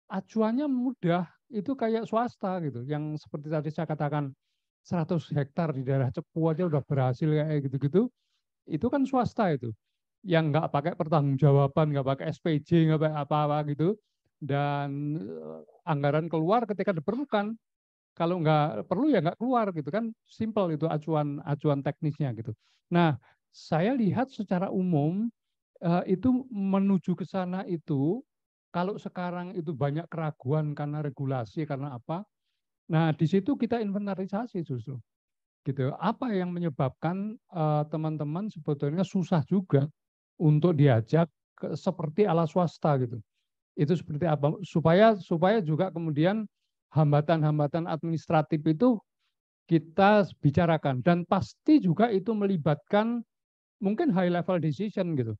acuannya mudah, itu kayak swasta gitu, yang seperti tadi saya katakan 100 hektar di daerah Cepu aja udah berhasil kayak gitu-gitu, itu kan swasta itu, yang nggak pakai pertanggungjawaban, nggak pakai SPJ, nggak pakai apa-apa gitu, dan anggaran keluar ketika diperlukan. Kalau nggak perlu ya nggak keluar gitu kan, simple itu acuan teknisnya gitu. Nah, saya lihat secara umum itu menuju ke sana itu, kalau sekarang itu banyak keraguan karena regulasi, karena apa? Nah, di situ kita inventarisasi justru. Gitu. Apa yang menyebabkan teman-teman sebetulnya susah juga untuk diajak seperti ala swasta gitu. Itu seperti apa? Supaya juga kemudian hambatan-hambatan administratif itu kita bicarakan, dan pasti juga itu melibatkan mungkin high level decision gitu.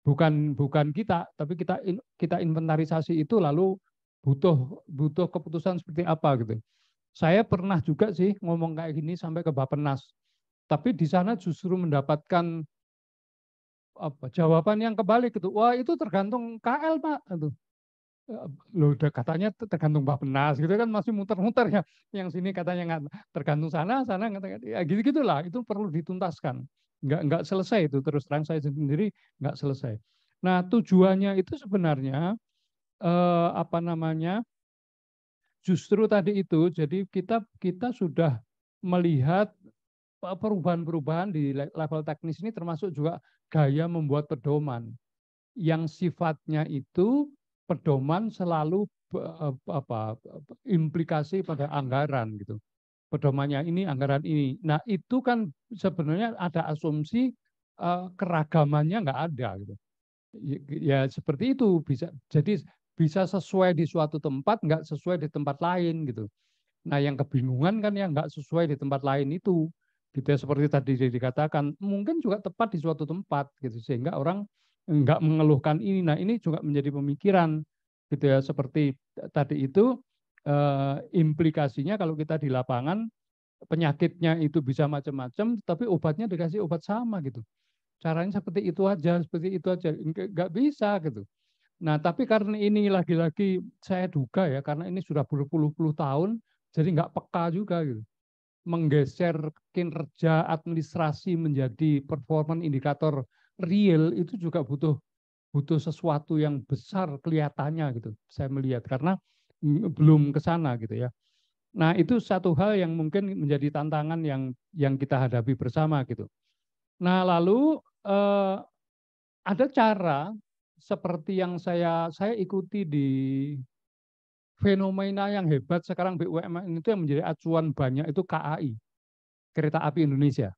Bukan kita, tapi kita inventarisasi itu, lalu butuh keputusan seperti apa gitu. Saya pernah juga sih ngomong kayak gini sampai ke Bappenas, tapi di sana justru mendapatkan jawaban yang kebalik gitu. Wah, itu tergantung KL Pak. Itu loh, katanya tergantung Bappenas gitu kan, masih muter-muter ya. Yang sini katanya nggak tergantung sana ya gitu-gitulah. Itu perlu dituntaskan. Nggak selesai itu, terus terang saya sendiri nggak selesai. Nah, tujuannya itu sebenarnya justru tadi itu, jadi kita sudah melihat perubahan-perubahan di level teknis ini, termasuk juga gaya membuat pedoman yang sifatnya itu pedoman selalu implikasi pada anggaran gitu. Pedomannya ini, anggaran ini. Nah, itu kan sebenarnya ada asumsi keragamannya nggak ada gitu. Ya seperti itu, bisa sesuai di suatu tempat, nggak sesuai di tempat lain gitu. Nah, yang kebingungan kan yang nggak sesuai di tempat lain itu, gitu ya, seperti tadi dikatakan, mungkin juga tepat di suatu tempat gitu, sehingga orang nggak mengeluhkan ini. Nah, ini juga menjadi pemikiran gitu ya, seperti tadi itu implikasinya kalau kita di lapangan penyakitnya itu bisa macam-macam, tapi obatnya dikasih obat sama gitu. Caranya seperti itu aja, nggak bisa gitu. Nah, tapi karena ini lagi-lagi saya duga ya, karena ini sudah berpuluh-puluh tahun, jadi nggak peka juga gitu. Menggeser kinerja administrasi menjadi performance indikator real itu juga butuh sesuatu yang besar kelihatannya gitu. Saya melihat karena belum ke sana gitu ya. Nah, itu satu hal yang mungkin menjadi tantangan yang kita hadapi bersama gitu. Nah, lalu ada cara seperti yang saya ikuti di fenomena yang hebat sekarang BUMN itu yang menjadi acuan banyak itu KAI, Kereta Api Indonesia.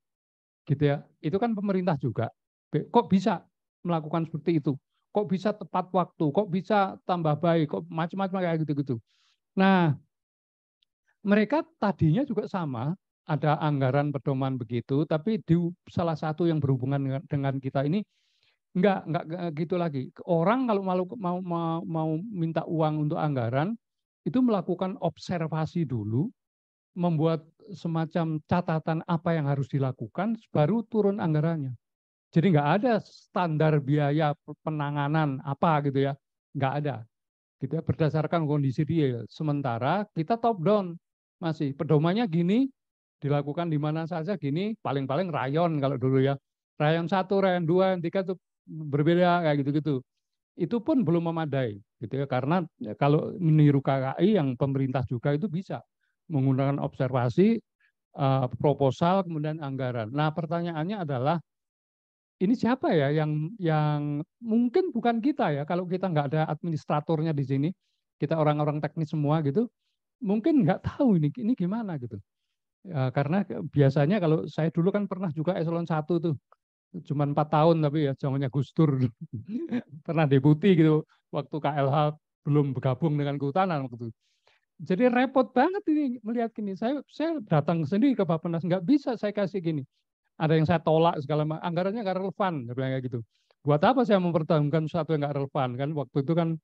Gitu ya. Itu kan pemerintah juga. Kok bisa melakukan seperti itu? Kok bisa tepat waktu? Kok bisa tambah baik? Kok macam-macam kayak gitu-gitu. Nah, mereka tadinya juga sama, ada anggaran pedoman begitu, tapi di salah satu yang berhubungan dengan kita ini enggak gitu lagi. Orang kalau mau minta uang untuk anggaran, itu melakukan observasi dulu, membuat semacam catatan apa yang harus dilakukan, baru turun anggarannya. Jadi enggak ada standar biaya penanganan apa gitu ya, enggak ada. Gitu ya, berdasarkan kondisi real. Sementara kita top down. Masih pedomannya gini, dilakukan di mana saja gini, paling-paling rayon kalau dulu ya. Rayon 1, rayon 2, rayon 3 itu berbeda kayak gitu-gitu. Itu pun belum memadai gitu ya, karena kalau meniru KKI yang pemerintah juga itu bisa menggunakan observasi, proposal, kemudian anggaran. Nah, pertanyaannya adalah ini siapa ya yang mungkin bukan kita ya, kalau kita nggak ada administratornya di sini, kita orang-orang teknis semua gitu, mungkin nggak tahu ini gimana gitu. Ya, karena biasanya kalau saya dulu kan pernah juga eselon 1 tuh, cuma 4 tahun tapi ya zamannya Gus Dur. Pernah deputi gitu, waktu KLH belum bergabung dengan kehutanan waktu itu. Jadi repot banget ini melihat gini. Saya datang sendiri ke Bappenas, nggak bisa saya kasih gini. Ada yang saya tolak segala macam, anggarannya nggak relevan, kayak gitu. Buat apa saya mempertahankan sesuatu yang nggak relevan kan? Waktu itu kan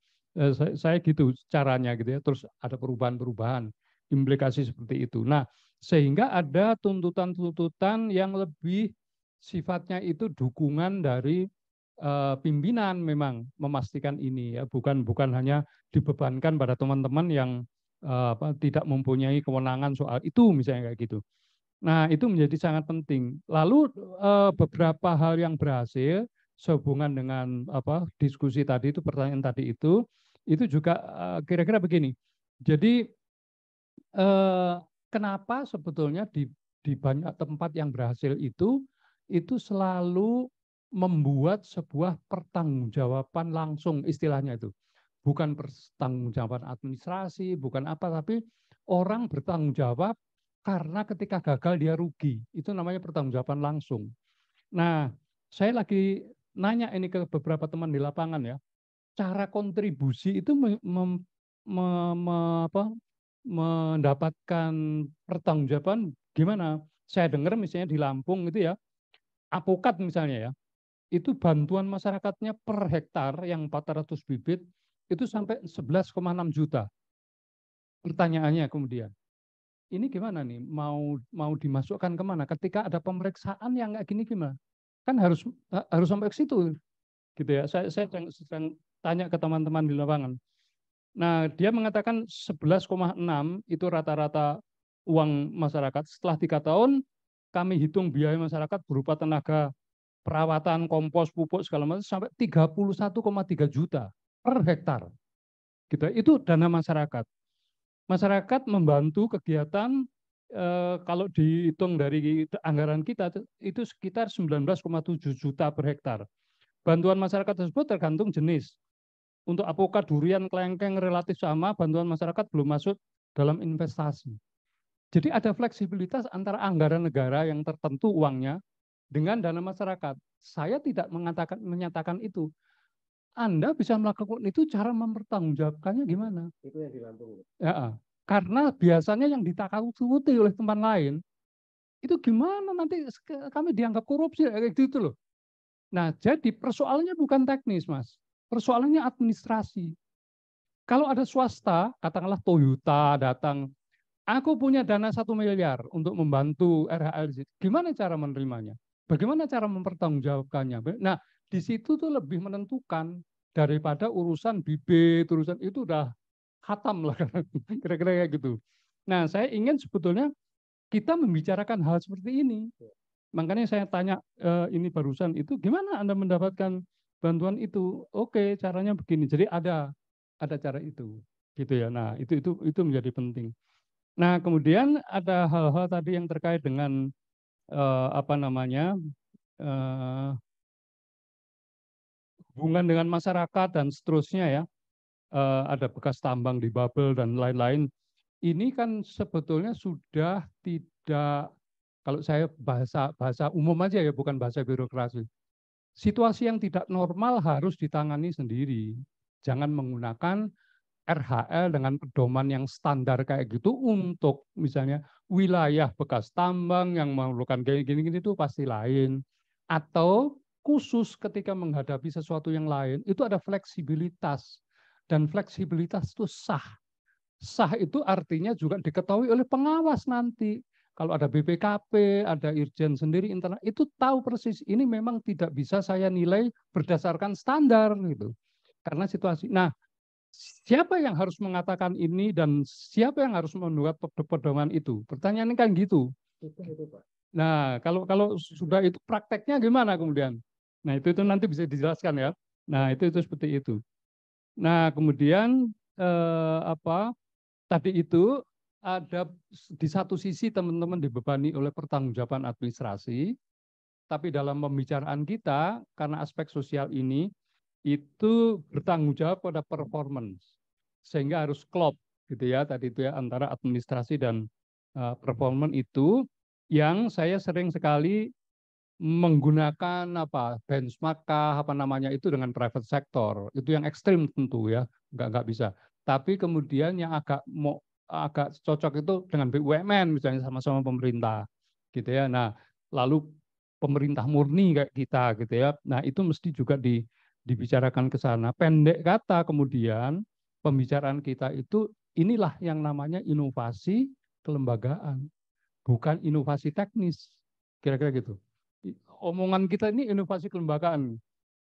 saya gitu caranya gitu ya. Terus ada perubahan-perubahan, implikasi seperti itu. Nah, sehingga ada tuntutan-tuntutan yang lebih sifatnya itu dukungan dari pimpinan memang memastikan ini ya, bukan hanya dibebankan pada teman-teman yang tidak mempunyai kewenangan soal itu misalnya kayak gitu. Nah, itu menjadi sangat penting. Lalu beberapa hal yang berhasil sehubungan dengan diskusi tadi itu, pertanyaan tadi itu juga kira-kira begini. Jadi kenapa sebetulnya di banyak tempat yang berhasil itu selalu membuat sebuah pertanggungjawaban langsung istilahnya itu. Bukan pertanggungjawaban administrasi, bukan apa, tapi orang bertanggung jawab karena ketika gagal dia rugi. Itu namanya pertanggungjawaban langsung. Nah, saya lagi nanya ini ke beberapa teman di lapangan ya. Cara kontribusi itu mendapatkan pertanggungjawaban gimana? Saya dengar misalnya di Lampung itu ya, Apokat misalnya ya, itu bantuan masyarakatnya per hektar yang 400 bibit itu sampai 11,6 juta. Pertanyaannya kemudian, ini gimana nih? Mau dimasukkan kemana? Ketika ada pemeriksaan yang nggak gini gimana? Kan harus sampai ke situ, gitu ya. Saya sedang tanya ke teman-teman di lapangan. Nah, dia mengatakan 11,6 itu rata-rata uang masyarakat. Setelah 3 tahun, kami hitung biaya masyarakat berupa tenaga perawatan, kompos, pupuk segala macam sampai 31,3 juta per hektar. Gitu. Itu dana masyarakat. Masyarakat membantu kegiatan kalau dihitung dari anggaran kita itu sekitar 19,7 juta per hektar. Bantuan masyarakat tersebut tergantung jenis. Untuk apokat, durian, kelengkeng relatif sama, bantuan masyarakat belum masuk dalam investasi. Jadi ada fleksibilitas antara anggaran negara yang tertentu uangnya dengan dana masyarakat. Saya tidak menyatakan itu. Anda bisa melakukan itu, cara mempertanggungjawabkannya gimana? Itu yang di Lampung. Ya, karena biasanya yang ditakuti oleh teman lain, itu gimana nanti kami dianggap korupsi, kayak gitu loh. Nah, jadi persoalannya bukan teknis, Mas. Persoalannya administrasi. Kalau ada swasta, katakanlah Toyota datang, aku punya dana 1 miliar untuk membantu RHL. Gimana cara menerimanya? Bagaimana cara mempertanggungjawabkannya? Nah, di situ tuh lebih menentukan daripada urusan bibit, urusan itu udah khatam lah, kira-kira kayak gitu. Nah, saya ingin sebetulnya kita membicarakan hal seperti ini. Makanya saya tanya ini barusan itu, gimana Anda mendapatkan bantuan itu? Oke, caranya begini. Jadi ada cara itu, gitu ya. Nah, itu menjadi penting. Nah, kemudian ada hal-hal tadi yang terkait dengan hubungan dengan masyarakat dan seterusnya ya. Ada bekas tambang di Babel dan lain-lain. Ini kan sebetulnya sudah tidak, kalau saya bahasa umum aja ya, bukan bahasa birokrasi. Situasi yang tidak normal harus ditangani sendiri. Jangan menggunakan RHL dengan pedoman yang standar kayak gitu untuk misalnya wilayah bekas tambang yang memerlukan gini-gini itu pasti lain. Atau khusus ketika menghadapi sesuatu yang lain, itu ada fleksibilitas. Dan fleksibilitas itu sah. Sah itu artinya juga diketahui oleh pengawas nanti. Kalau ada BPKP, ada Irjen sendiri internal, itu tahu persis ini memang tidak bisa saya nilai berdasarkan standar gitu. Karena situasi. Nah, siapa yang harus mengatakan ini dan siapa yang harus membuat pedoman itu? Pertanyaannya kan gitu. Nah, kalau sudah itu prakteknya gimana kemudian? Nah, itu nanti bisa dijelaskan ya. Nah, itu seperti itu. Nah, kemudian tadi itu ada di satu sisi teman-teman dibebani oleh pertanggungjawaban administrasi, tapi dalam pembicaraan kita karena aspek sosial ini itu bertanggung jawab pada performance, sehingga harus klop gitu ya tadi itu ya antara administrasi dan performance itu yang saya sering sekali menggunakan benchmark itu dengan private sector itu yang ekstrim tentu ya nggak bisa. Tapi kemudian yang agak cocok itu dengan BUMN misalnya sama-sama pemerintah gitu ya. Nah, lalu pemerintah murni kayak kita gitu ya. Nah, itu mesti juga dibicarakan ke sana. Pendek kata kemudian pembicaraan kita itu inilah yang namanya inovasi kelembagaan, bukan inovasi teknis. Kira-kira gitu. Omongan kita ini inovasi kelembagaan.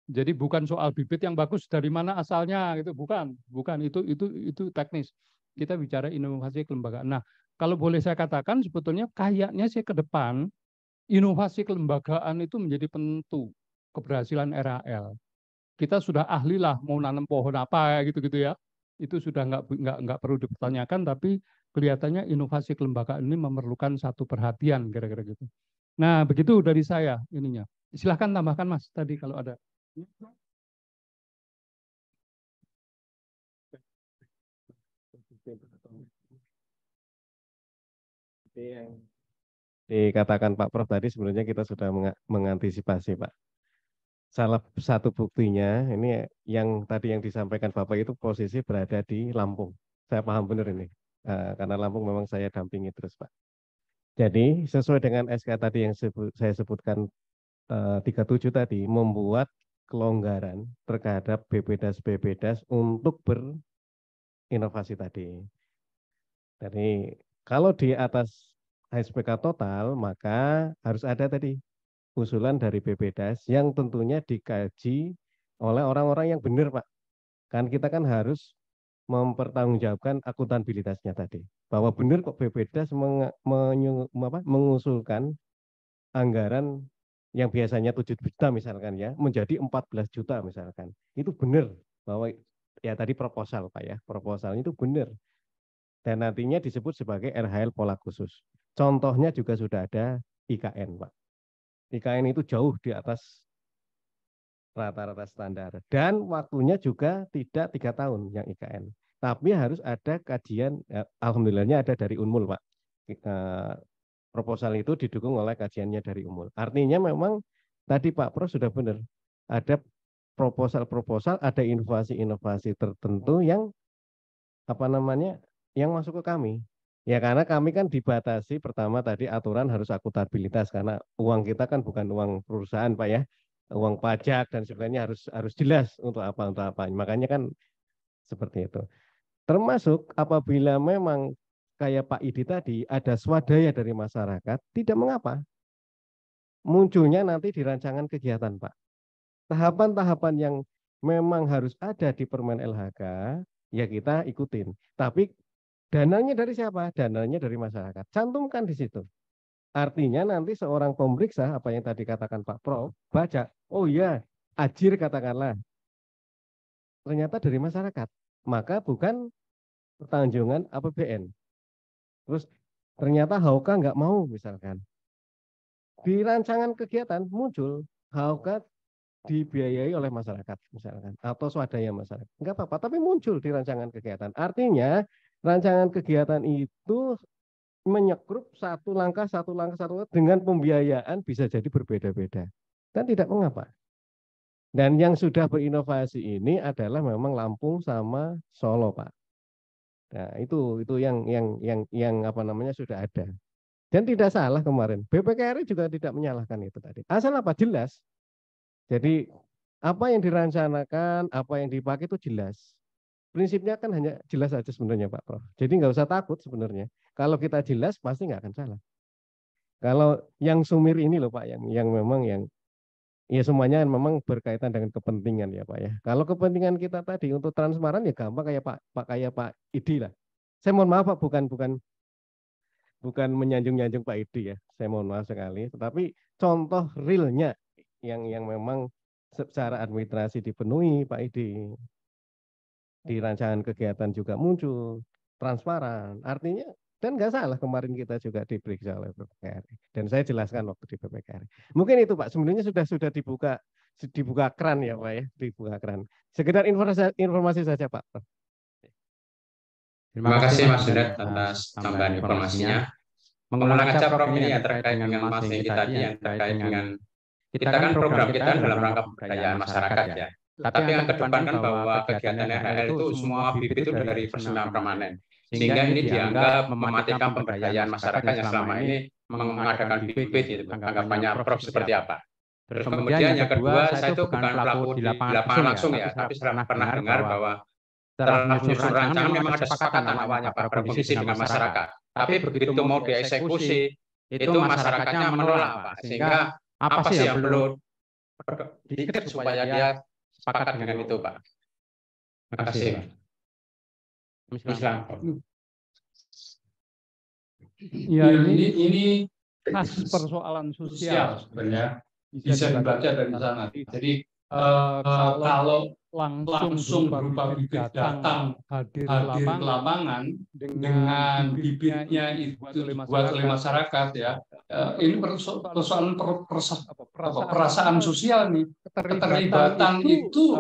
Jadi bukan soal bibit yang bagus dari mana asalnya gitu, bukan itu teknis. Kita bicara inovasi kelembagaan. Nah, kalau boleh saya katakan sebetulnya kayaknya sih ke depan inovasi kelembagaan itu menjadi penentu keberhasilan RHL. Kita sudah ahli lah mau nanam pohon apa gitu-gitu ya. Itu sudah nggak perlu dipertanyakan, tapi kelihatannya inovasi kelembagaan ini memerlukan satu perhatian kira-kira gitu. Nah, begitu dari saya ininya. Silahkan tambahkan Mas tadi kalau ada. Yang dikatakan Pak Prof tadi sebenarnya kita sudah mengantisipasi Pak. Salah satu buktinya ini yang tadi yang disampaikan Bapak itu posisi berada di Lampung. Saya paham benar ini karena Lampung memang saya dampingi terus Pak. Jadi sesuai dengan SK tadi yang saya sebutkan 37 tadi membuat kelonggaran terhadap BPDAS untuk berinovasi tadi. Jadi kalau di atas HSPK total maka harus ada tadi usulan dari BPDAS yang tentunya dikaji oleh orang-orang yang benar Pak. Kan kita kan harus mempertanggungjawabkan akuntabilitasnya tadi. Bahwa benar kok BPDAS mengusulkan anggaran yang biasanya 7 juta misalkan ya, menjadi 14 juta misalkan. Itu benar bahwa ya tadi proposal Pak ya, proposalnya itu benar. Dan nantinya disebut sebagai RHL pola khusus. Contohnya juga sudah ada IKN Pak. IKN itu jauh di atas rata-rata standar. Dan waktunya juga tidak 3 tahun yang IKN. Tapi harus ada kajian, ya, alhamdulillahnya ada dari Unmul Pak. Proposal itu didukung oleh kajiannya dari Unmul. Artinya memang tadi Pak Prof sudah benar. Ada proposal-proposal, ada inovasi-inovasi tertentu yang yang masuk ke kami. Ya karena kami kan dibatasi pertama tadi aturan harus akuntabilitas karena uang kita kan bukan uang perusahaan Pak ya. Uang pajak dan sebagainya harus jelas untuk apa. Makanya kan seperti itu. Termasuk apabila memang kayak Pak Idi tadi, ada swadaya dari masyarakat, tidak mengapa. Munculnya nanti di rancangan kegiatan, Pak. Tahapan-tahapan yang memang harus ada di Permen LHK, ya kita ikutin. Tapi dananya dari siapa? Dananya dari masyarakat. Cantumkan di situ. Artinya nanti seorang pemeriksa, apa yang tadi katakan Pak Prof, baca, oh ya, ajir katakanlah, ternyata dari masyarakat. Maka bukan pertanggungan APBN. Terus ternyata HOK nggak mau misalkan. Di rancangan kegiatan muncul HOK dibiayai oleh masyarakat misalkan atau swadaya masyarakat. Enggak apa-apa, tapi muncul di rancangan kegiatan. Artinya rancangan kegiatan itu menyekrup satu langkah dengan pembiayaan bisa jadi berbeda-beda. Dan tidak mengapa. Dan yang sudah berinovasi ini adalah memang Lampung sama Solo, Pak. Nah, itu yang apa namanya sudah ada. Dan tidak salah kemarin. BPKRI juga tidak menyalahkan itu tadi. Asal apa? Jelas. Jadi apa yang dirancanakan, apa yang dipakai itu jelas. Prinsipnya kan hanya jelas saja sebenarnya Pak Prof. Jadi nggak usah takut sebenarnya. Kalau kita jelas pasti nggak akan salah. Kalau yang sumir ini loh Pak, yang memang yang ya semuanya memang berkaitan dengan kepentingan ya Pak ya. Kalau kepentingan kita tadi untuk transparan ya gampang kayak Pak Idi lah. Saya mohon maaf Pak, bukan menyanjung-nyanjung Pak Idi ya. Saya mohon maaf sekali. Tetapi contoh realnya yang memang secara administrasi dipenuhi Pak Idi. Di rancangan kegiatan juga muncul transparan. Artinya dan nggak salah kemarin kita juga diperiksa oleh BPKRI. Dan saya jelaskan waktu di BPKRI. Mungkin itu Pak, sebenarnya sudah dibuka keran ya Pak ya, dibuka keran. Sekedar informasi saja Pak. Terima kasih Mas Junet atas tambahan informasinya. Mengulang aja Prof ini ya terkait dengan Mas Hengki tadi yang terkait dengan kita kan program kita dalam rangka pemberdayaan masyarakat ya. Tapi yang kedepankan bahwa kegiatan RHL itu semua bibit itu dari persembahan permanen. Sehingga ini dianggap mematikan pemberdayaan masyarakat yang selama ini mengadakan bibit itu. Anggapannya Prof seperti apa? Terus kemudian yang kedua, saya itu bukan pelaku di lapangan langsung ya, tapi pernah dengar bahwa setelah menyusun rancangan memang ada kesepakatan awalnya Pak berkompetisi dengan masyarakat. Tapi begitu mau dieksekusi, itu masyarakatnya menolak Pak. Sehingga apa sih yang perlu dikit supaya dia sepakat dengan itu Pak? Terima kasih Pak. Ya ini khas persoalan sosial sebenarnya bisa dibaca dari sana. Jadi kalau langsung berupa bibit datang hadir di lapangan dengan bibitnya itu dibuat oleh masyarakat ya, ini persoalan perasaan sosial nih. Keterlibatan itu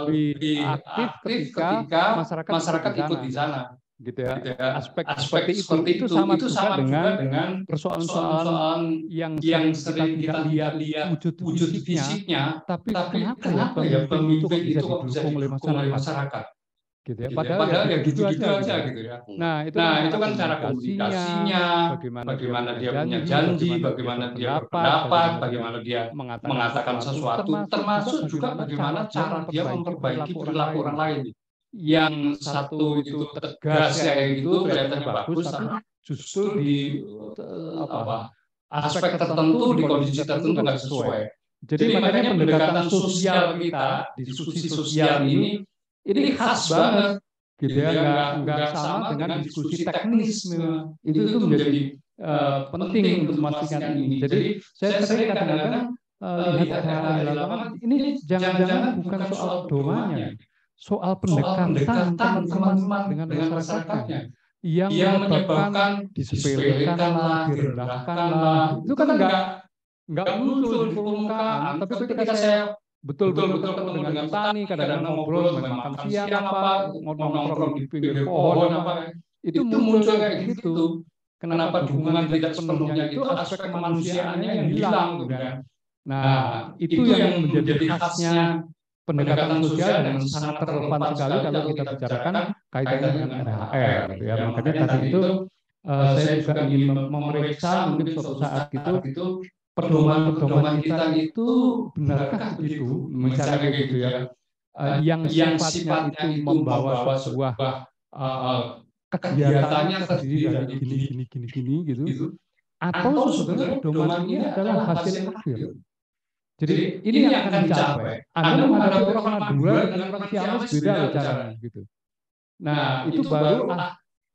lebih aktif ketika masyarakat ikut di sana. Gitu ya. Aspek seperti itu sama juga dengan persoalan yang sering kita lihat wujud fisiknya, tapi kenapa ya pemimpin itu kok bisa didukung oleh masyarakat? Gitu ya. Padahal ya gitu-gitu aja gitu ya. Nah, itu kan cara komunikasinya, bagaimana dia punya janji, bagaimana dia berpendapat, bagaimana dia mengatakan sesuatu, termasuk juga bagaimana cara dia memperbaiki perilaku orang lain. Yang satu itu tegas kayak gitu kelihatannya bagus, tapi justru di aspek tertentu, di kondisi tertentu nggak sesuai. Jadi makanya pendekatan sosial kita, diskusi sosial ini khas banget, gitu ya, nggak sama dengan diskusi teknisme. Itu menjadi penting untuk memastikan ini. Jadi saya sering kadang-kadang lihat di lapangan, ini jangan-jangan bukan soal domanya. Soal pendekatan teman-teman dengan masyarakatnya yang menyebabkan disepelekan lah, direndahkan lah, itu kan nggak muncul di permukaan. Tapi ketika saya betul-betul ketemu dengan petani, kadang-kadang ngobrol makan siang apa, nongkrong di pinggir pohon apa, itu muncul kayak gitu. Kenapa dukungan tidak sepenuhnya itu aspek kemanusiaannya yang hilang, kan? Nah, itu yang menjadi khasnya pendekatan sosial dan sangat relevan sekali kalau kita bicarakan kaitannya dengan RHL. Gitu ya. Makanya tadi itu saya juga ingin memeriksa mungkin suatu saat gitu pedoman kita itu benarkah begitu, misalnya kayak gitu ya, yang sifatnya itu membawa sebuah kegiatannya terdiri dari gini gitu, atau sebetulnya pedoman ini adalah hasil akhir. Jadi ini yang akan dicapai. Anda menghadapi orang Madura dengan orang Ciamis beda loh caranya gitu. Nah, itu baru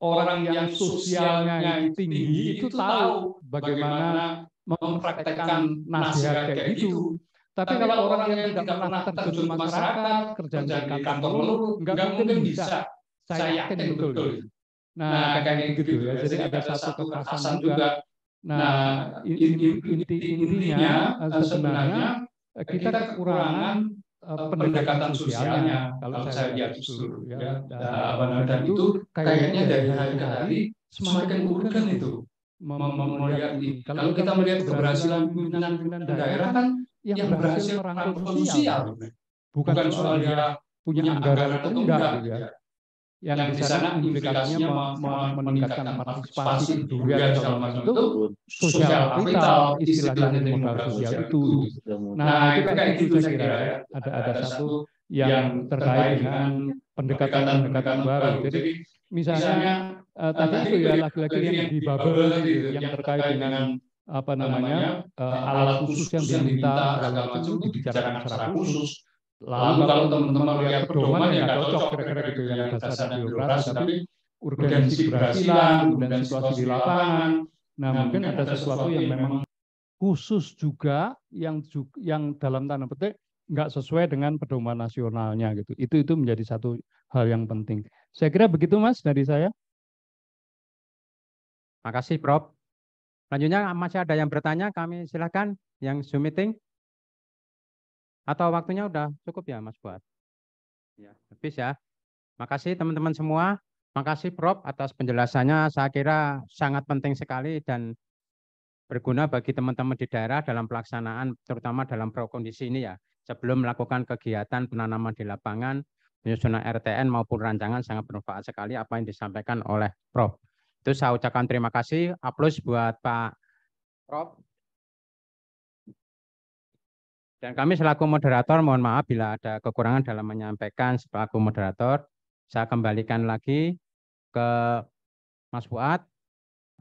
orang yang sosialnya itu tinggi itu tahu bagaimana mempraktekkan nasihat kayak gitu. Tapi kalau orang yang tidak pernah terjun ke masyarakat, kerja di kantor melulu, nggak mungkin bisa. Saya yakin betul. Gitu. Nah, kayak begitu ya. Jadi ada satu kekerasan juga. Nah, intinya sebenarnya kita kekurangan pendekatan sosialnya. Kalau saya lihat itu, ya, dan itu kayaknya dari hari ke hari semakin urgen itu melihat ini. Kalau kita melihat keberhasilan pimpinan daerah kan yang berhasil merangkul sosial, bukan soal dia punya anggaran atau enggak gitu ya. Yang di sana implikasinya meningkatkan partisipasi budaya dan segala macam itu sosial kapital, istilahnya dari modal sosial itu. Nah, itu kayak gitu saya kira ya. Ada satu yang terkait dengan pendekatan baru. Jadi misalnya tadi itu ya laki-laki yang di bubble gitu, yang terkait dengan apa namanya alat khusus yang diminta segala macam itu dibicarakan secara khusus. Lalu kalau teman-teman melihat pedoman ya nggak cocok kira-kira gitu yang dasar birokrasi, tapi urgensi keberhasilan, kemudian situasi di lapangan. Nah mungkin ada sesuatu yang memang khusus juga yang dalam tanda petik nggak sesuai dengan pedoman nasionalnya gitu. Itu menjadi satu hal yang penting. Saya kira begitu Mas dari saya. Makasih Prof. Selanjutnya masih ada yang bertanya, kami silakan yang Zoom meeting. Atau waktunya udah cukup ya Mas Fuad? Ya, habis ya. Makasih teman-teman semua. Makasih Prof atas penjelasannya. Saya kira sangat penting sekali dan berguna bagi teman-teman di daerah dalam pelaksanaan, terutama dalam prakondisi ini ya. Sebelum melakukan kegiatan penanaman di lapangan, penyusunan RTN maupun rancangan sangat bermanfaat sekali apa yang disampaikan oleh Prof. Itu saya ucapkan terima kasih. Aplaus buat Pak Prof. Dan kami selaku moderator, mohon maaf bila ada kekurangan dalam menyampaikan selaku moderator. Saya kembalikan lagi ke Mas Fuad.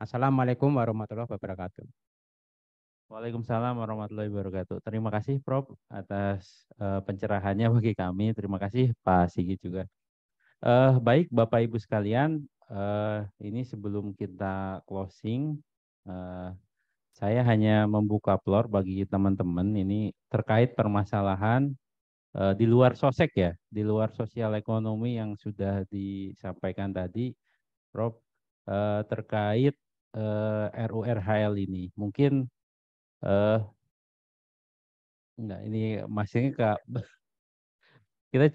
Assalamualaikum warahmatullahi wabarakatuh. Waalaikumsalam warahmatullahi wabarakatuh. Terima kasih Prof atas pencerahannya bagi kami. Terima kasih Pak Sigit juga. Baik Bapak Ibu sekalian, ini sebelum kita closing, saya hanya membuka floor bagi teman-teman ini terkait permasalahan di luar sosek ya, di luar sosial ekonomi yang sudah disampaikan tadi, Prof, terkait RURHL ini. Mungkin enggak, ini masih kita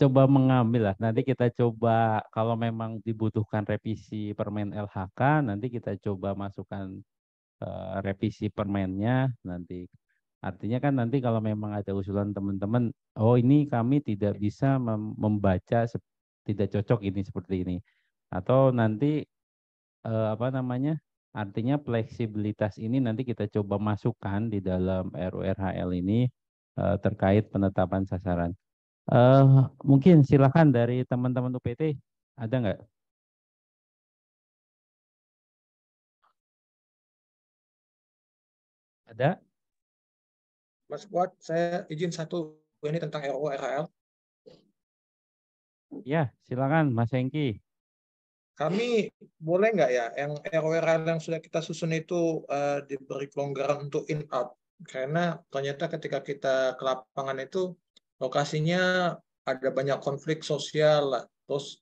coba mengambil lah. Nanti kita coba kalau memang dibutuhkan revisi Permen LHK, nanti kita coba masukkan revisi permennya nanti. Artinya kan nanti kalau memang ada usulan teman-teman, oh ini kami tidak bisa membaca, tidak cocok ini seperti ini. Atau nanti apa namanya? Artinya fleksibilitas ini nanti kita coba masukkan di dalam RURHL ini terkait penetapan sasaran. Mungkin silakan dari teman-teman UPT, ada nggak? Ada? Mas Fuad, saya izin satu ini tentang RURHL. Ya, silakan Mas Hengki. Kami boleh nggak ya yang RURHL yang sudah kita susun itu diberi pelonggaran untuk in-out? Karena ternyata ketika kita ke lapangan itu lokasinya ada banyak konflik sosial, terus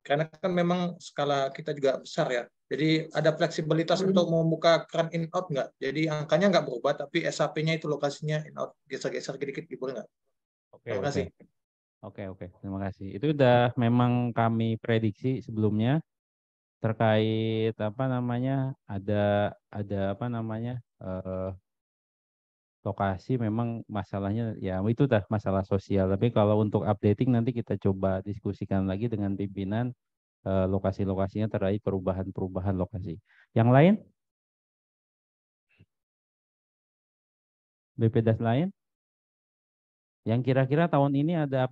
karena kan memang skala kita juga besar ya. Jadi ada fleksibilitas untuk membuka keran in-out nggak? Jadi angkanya nggak berubah, tapi SAP-nya itu lokasinya in-out, geser-geser sedikit, boleh nggak? Terima kasih. Oke, terima kasih. Itu udah memang kami prediksi sebelumnya terkait apa namanya ada apa namanya lokasi memang masalahnya ya itu dah masalah sosial. Tapi kalau untuk updating nanti kita coba diskusikan lagi dengan pimpinan lokasi-lokasinya terkait perubahan lokasi. Yang lain? BPDAS lain? Yang kira-kira tahun ini ada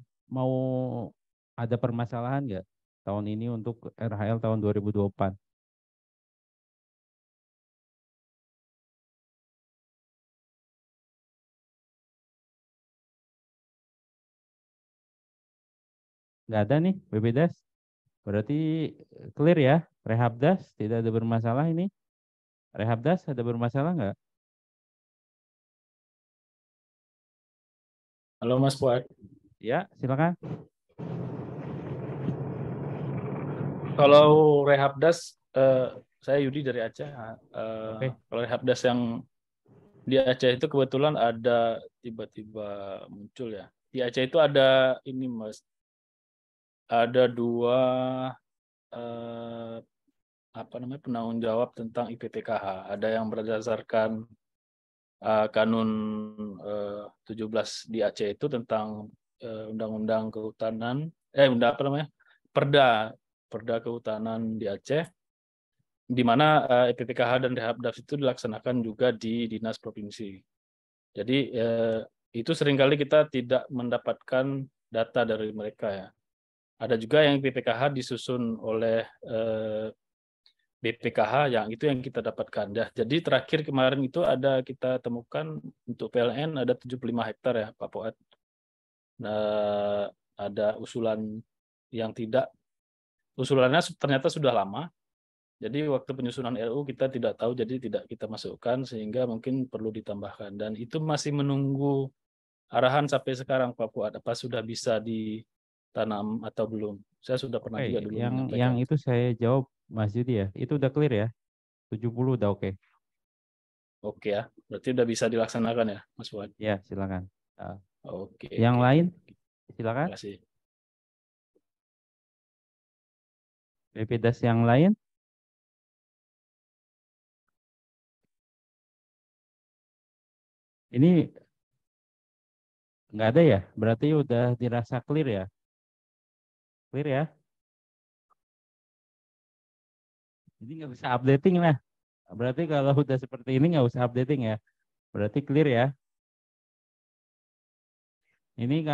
permasalahan nggak? tahun ini untuk RHL tahun 2024. Nggak ada nih BPDAS. Berarti clear ya. Rehabdas tidak ada bermasalah ini. Rehabdas ada bermasalah nggak? Halo Mas Fuad. Ya, silakan. Kalau Rehabdas, saya Yudi dari Aceh. Oke. Kalau Rehabdas yang di Aceh itu kebetulan ada tiba-tiba muncul ya. Di Aceh itu ada ini Mas, ada dua penanggung jawab tentang IPPKH. Ada yang berdasarkan Kanun 17 di Aceh itu tentang Undang-Undang Kehutanan, Perda Kehutanan di Aceh, di mana IPPKH dan Rehabdas itu dilaksanakan juga di dinas provinsi. Jadi itu seringkali kita tidak mendapatkan data dari mereka ya. Ada juga yang IPPKH disusun oleh BPKH, yang itu yang kita dapatkan. Jadi terakhir kemarin itu ada kita temukan untuk PLN ada 75 hektar ya Pak Fuad. Nah, ada usulan yang tidak, usulannya ternyata sudah lama. Jadi waktu penyusunan RU kita tidak tahu, jadi tidak kita masukkan, sehingga mungkin perlu ditambahkan. Dan itu masih menunggu arahan sampai sekarang Pak Fuad, apa sudah bisa ditanam atau belum. Saya sudah pernah juga dulu menyampaikan. Yang itu saya jawab Mas Yudi ya. Itu udah clear ya? 70 udah oke. Oke ya, berarti udah bisa dilaksanakan ya Mas Fuad? Ya, silakan. Oke. Yang lain, silakan. Terima kasih. BPDAS yang lain? Ini nggak ada ya? Berarti udah dirasa clear ya? Clear ya? Jadi nggak usah updating lah. Berarti kalau udah seperti ini nggak usah updating ya? Berarti clear ya? Ini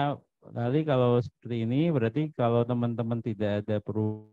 kali kalau seperti ini berarti kalau teman-teman tidak ada perubahan.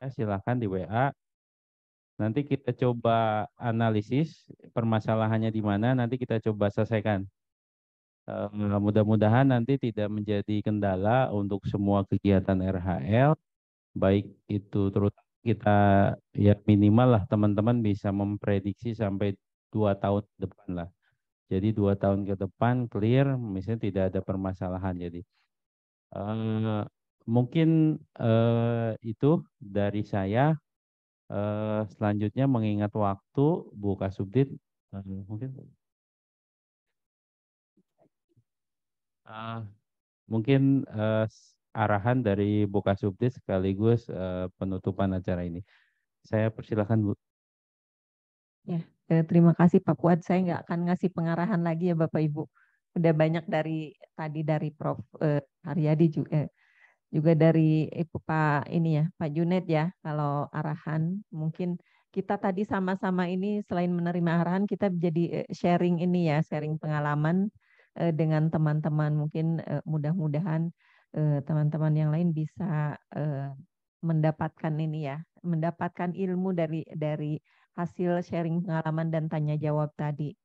Silahkan di WA. Nanti kita coba analisis permasalahannya di mana, nanti kita coba selesaikan. Mudah-mudahan nanti tidak menjadi kendala untuk semua kegiatan RHL, baik itu terus kita ya minimal lah teman-teman bisa memprediksi sampai 2 tahun ke depan lah. Jadi 2 tahun ke depan clear, misalnya tidak ada permasalahan. Jadi mungkin itu dari saya. Selanjutnya mengingat waktu Bu Kasubdit mungkin arahan dari Bu Kasubdit sekaligus penutupan acara ini. Saya persilakan Bu. Ya, terima kasih Pak Fuad. Saya nggak akan ngasih pengarahan lagi ya Bapak Ibu. Udah banyak dari tadi dari Prof. Haryadi juga dari Pak ini ya, Pak Junaid ya, kalau arahan mungkin kita tadi sama-sama ini selain menerima arahan kita jadi sharing ini ya, sharing pengalaman dengan teman-teman, mungkin mudah-mudahan teman-teman yang lain bisa mendapatkan ini ya, mendapatkan ilmu dari hasil sharing pengalaman dan tanya jawab tadi.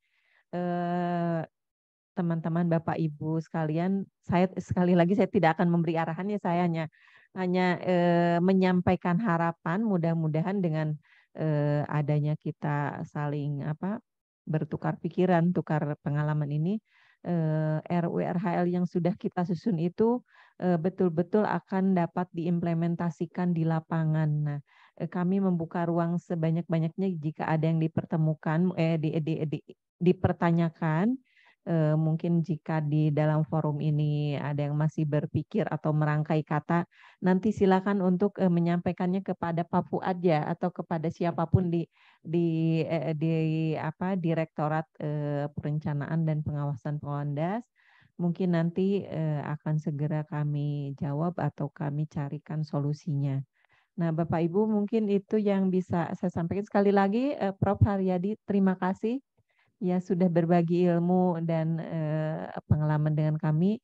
Teman-teman Bapak Ibu sekalian, saya sekali lagi saya tidak akan memberi arahannya, saya hanya menyampaikan harapan mudah-mudahan dengan adanya kita saling bertukar pikiran, tukar pengalaman ini, RUU RHL yang sudah kita susun itu betul-betul akan dapat diimplementasikan di lapangan. Nah, kami membuka ruang sebanyak-banyaknya jika ada yang dipertemukan, dipertanyakan, Mungkin jika di dalam forum ini ada yang masih berpikir atau merangkai kata, nanti silakan untuk menyampaikannya kepada Pak Fuad ya, atau kepada siapapun di Direktorat Perencanaan dan Pengawasan Pengondas. Mungkin nanti akan segera kami jawab atau kami carikan solusinya. Nah, Bapak Ibu, mungkin itu yang bisa saya sampaikan. Sekali lagi, Prof. Haryadi, terima kasih ya sudah berbagi ilmu dan pengalaman dengan kami.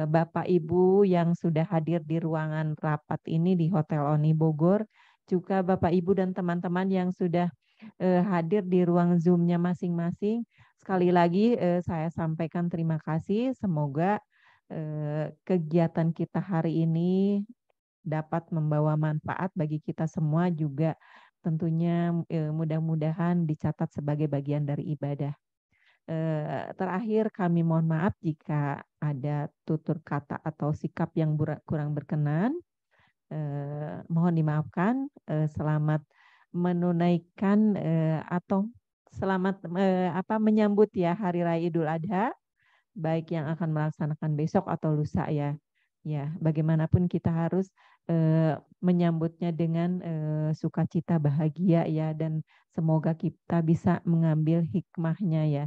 Bapak Ibu yang sudah hadir di ruangan rapat ini di Hotel Oni Bogor, juga Bapak Ibu dan teman-teman yang sudah hadir di ruang Zoom-nya masing-masing. Sekali lagi saya sampaikan terima kasih. Semoga kegiatan kita hari ini dapat membawa manfaat bagi kita semua, juga tentunya mudah-mudahan dicatat sebagai bagian dari ibadah. Terakhir kami mohon maaf jika ada tutur kata atau sikap yang kurang berkenan. Mohon dimaafkan. Selamat menunaikan atau selamat menyambut ya Hari Raya Idul Adha, baik yang akan melaksanakan besok atau lusa ya. Ya, bagaimanapun kita harus menyambutnya dengan sukacita, bahagia ya, dan semoga kita bisa mengambil hikmahnya ya,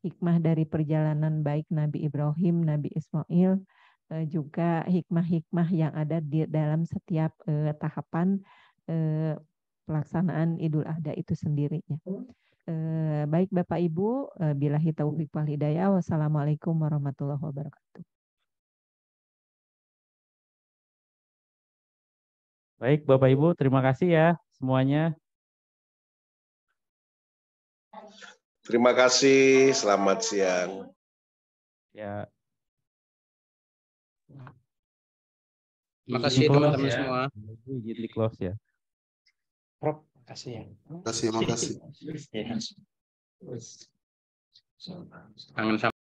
hikmah dari perjalanan baik Nabi Ibrahim, Nabi Ismail, juga hikmah-hikmah yang ada di dalam setiap tahapan pelaksanaan Idul Adha itu sendiri ya. Baik Bapak Ibu, billahi taufiq wal hidayah. Wassalamualaikum warahmatullahi wabarakatuh. Baik Bapak Ibu, terima kasih ya semuanya. Terima kasih, selamat siang. Ya. Terima kasih teman-teman ya. semua. Izin di close ya. Prof, kasih ya. Terima kasih. Kangen sama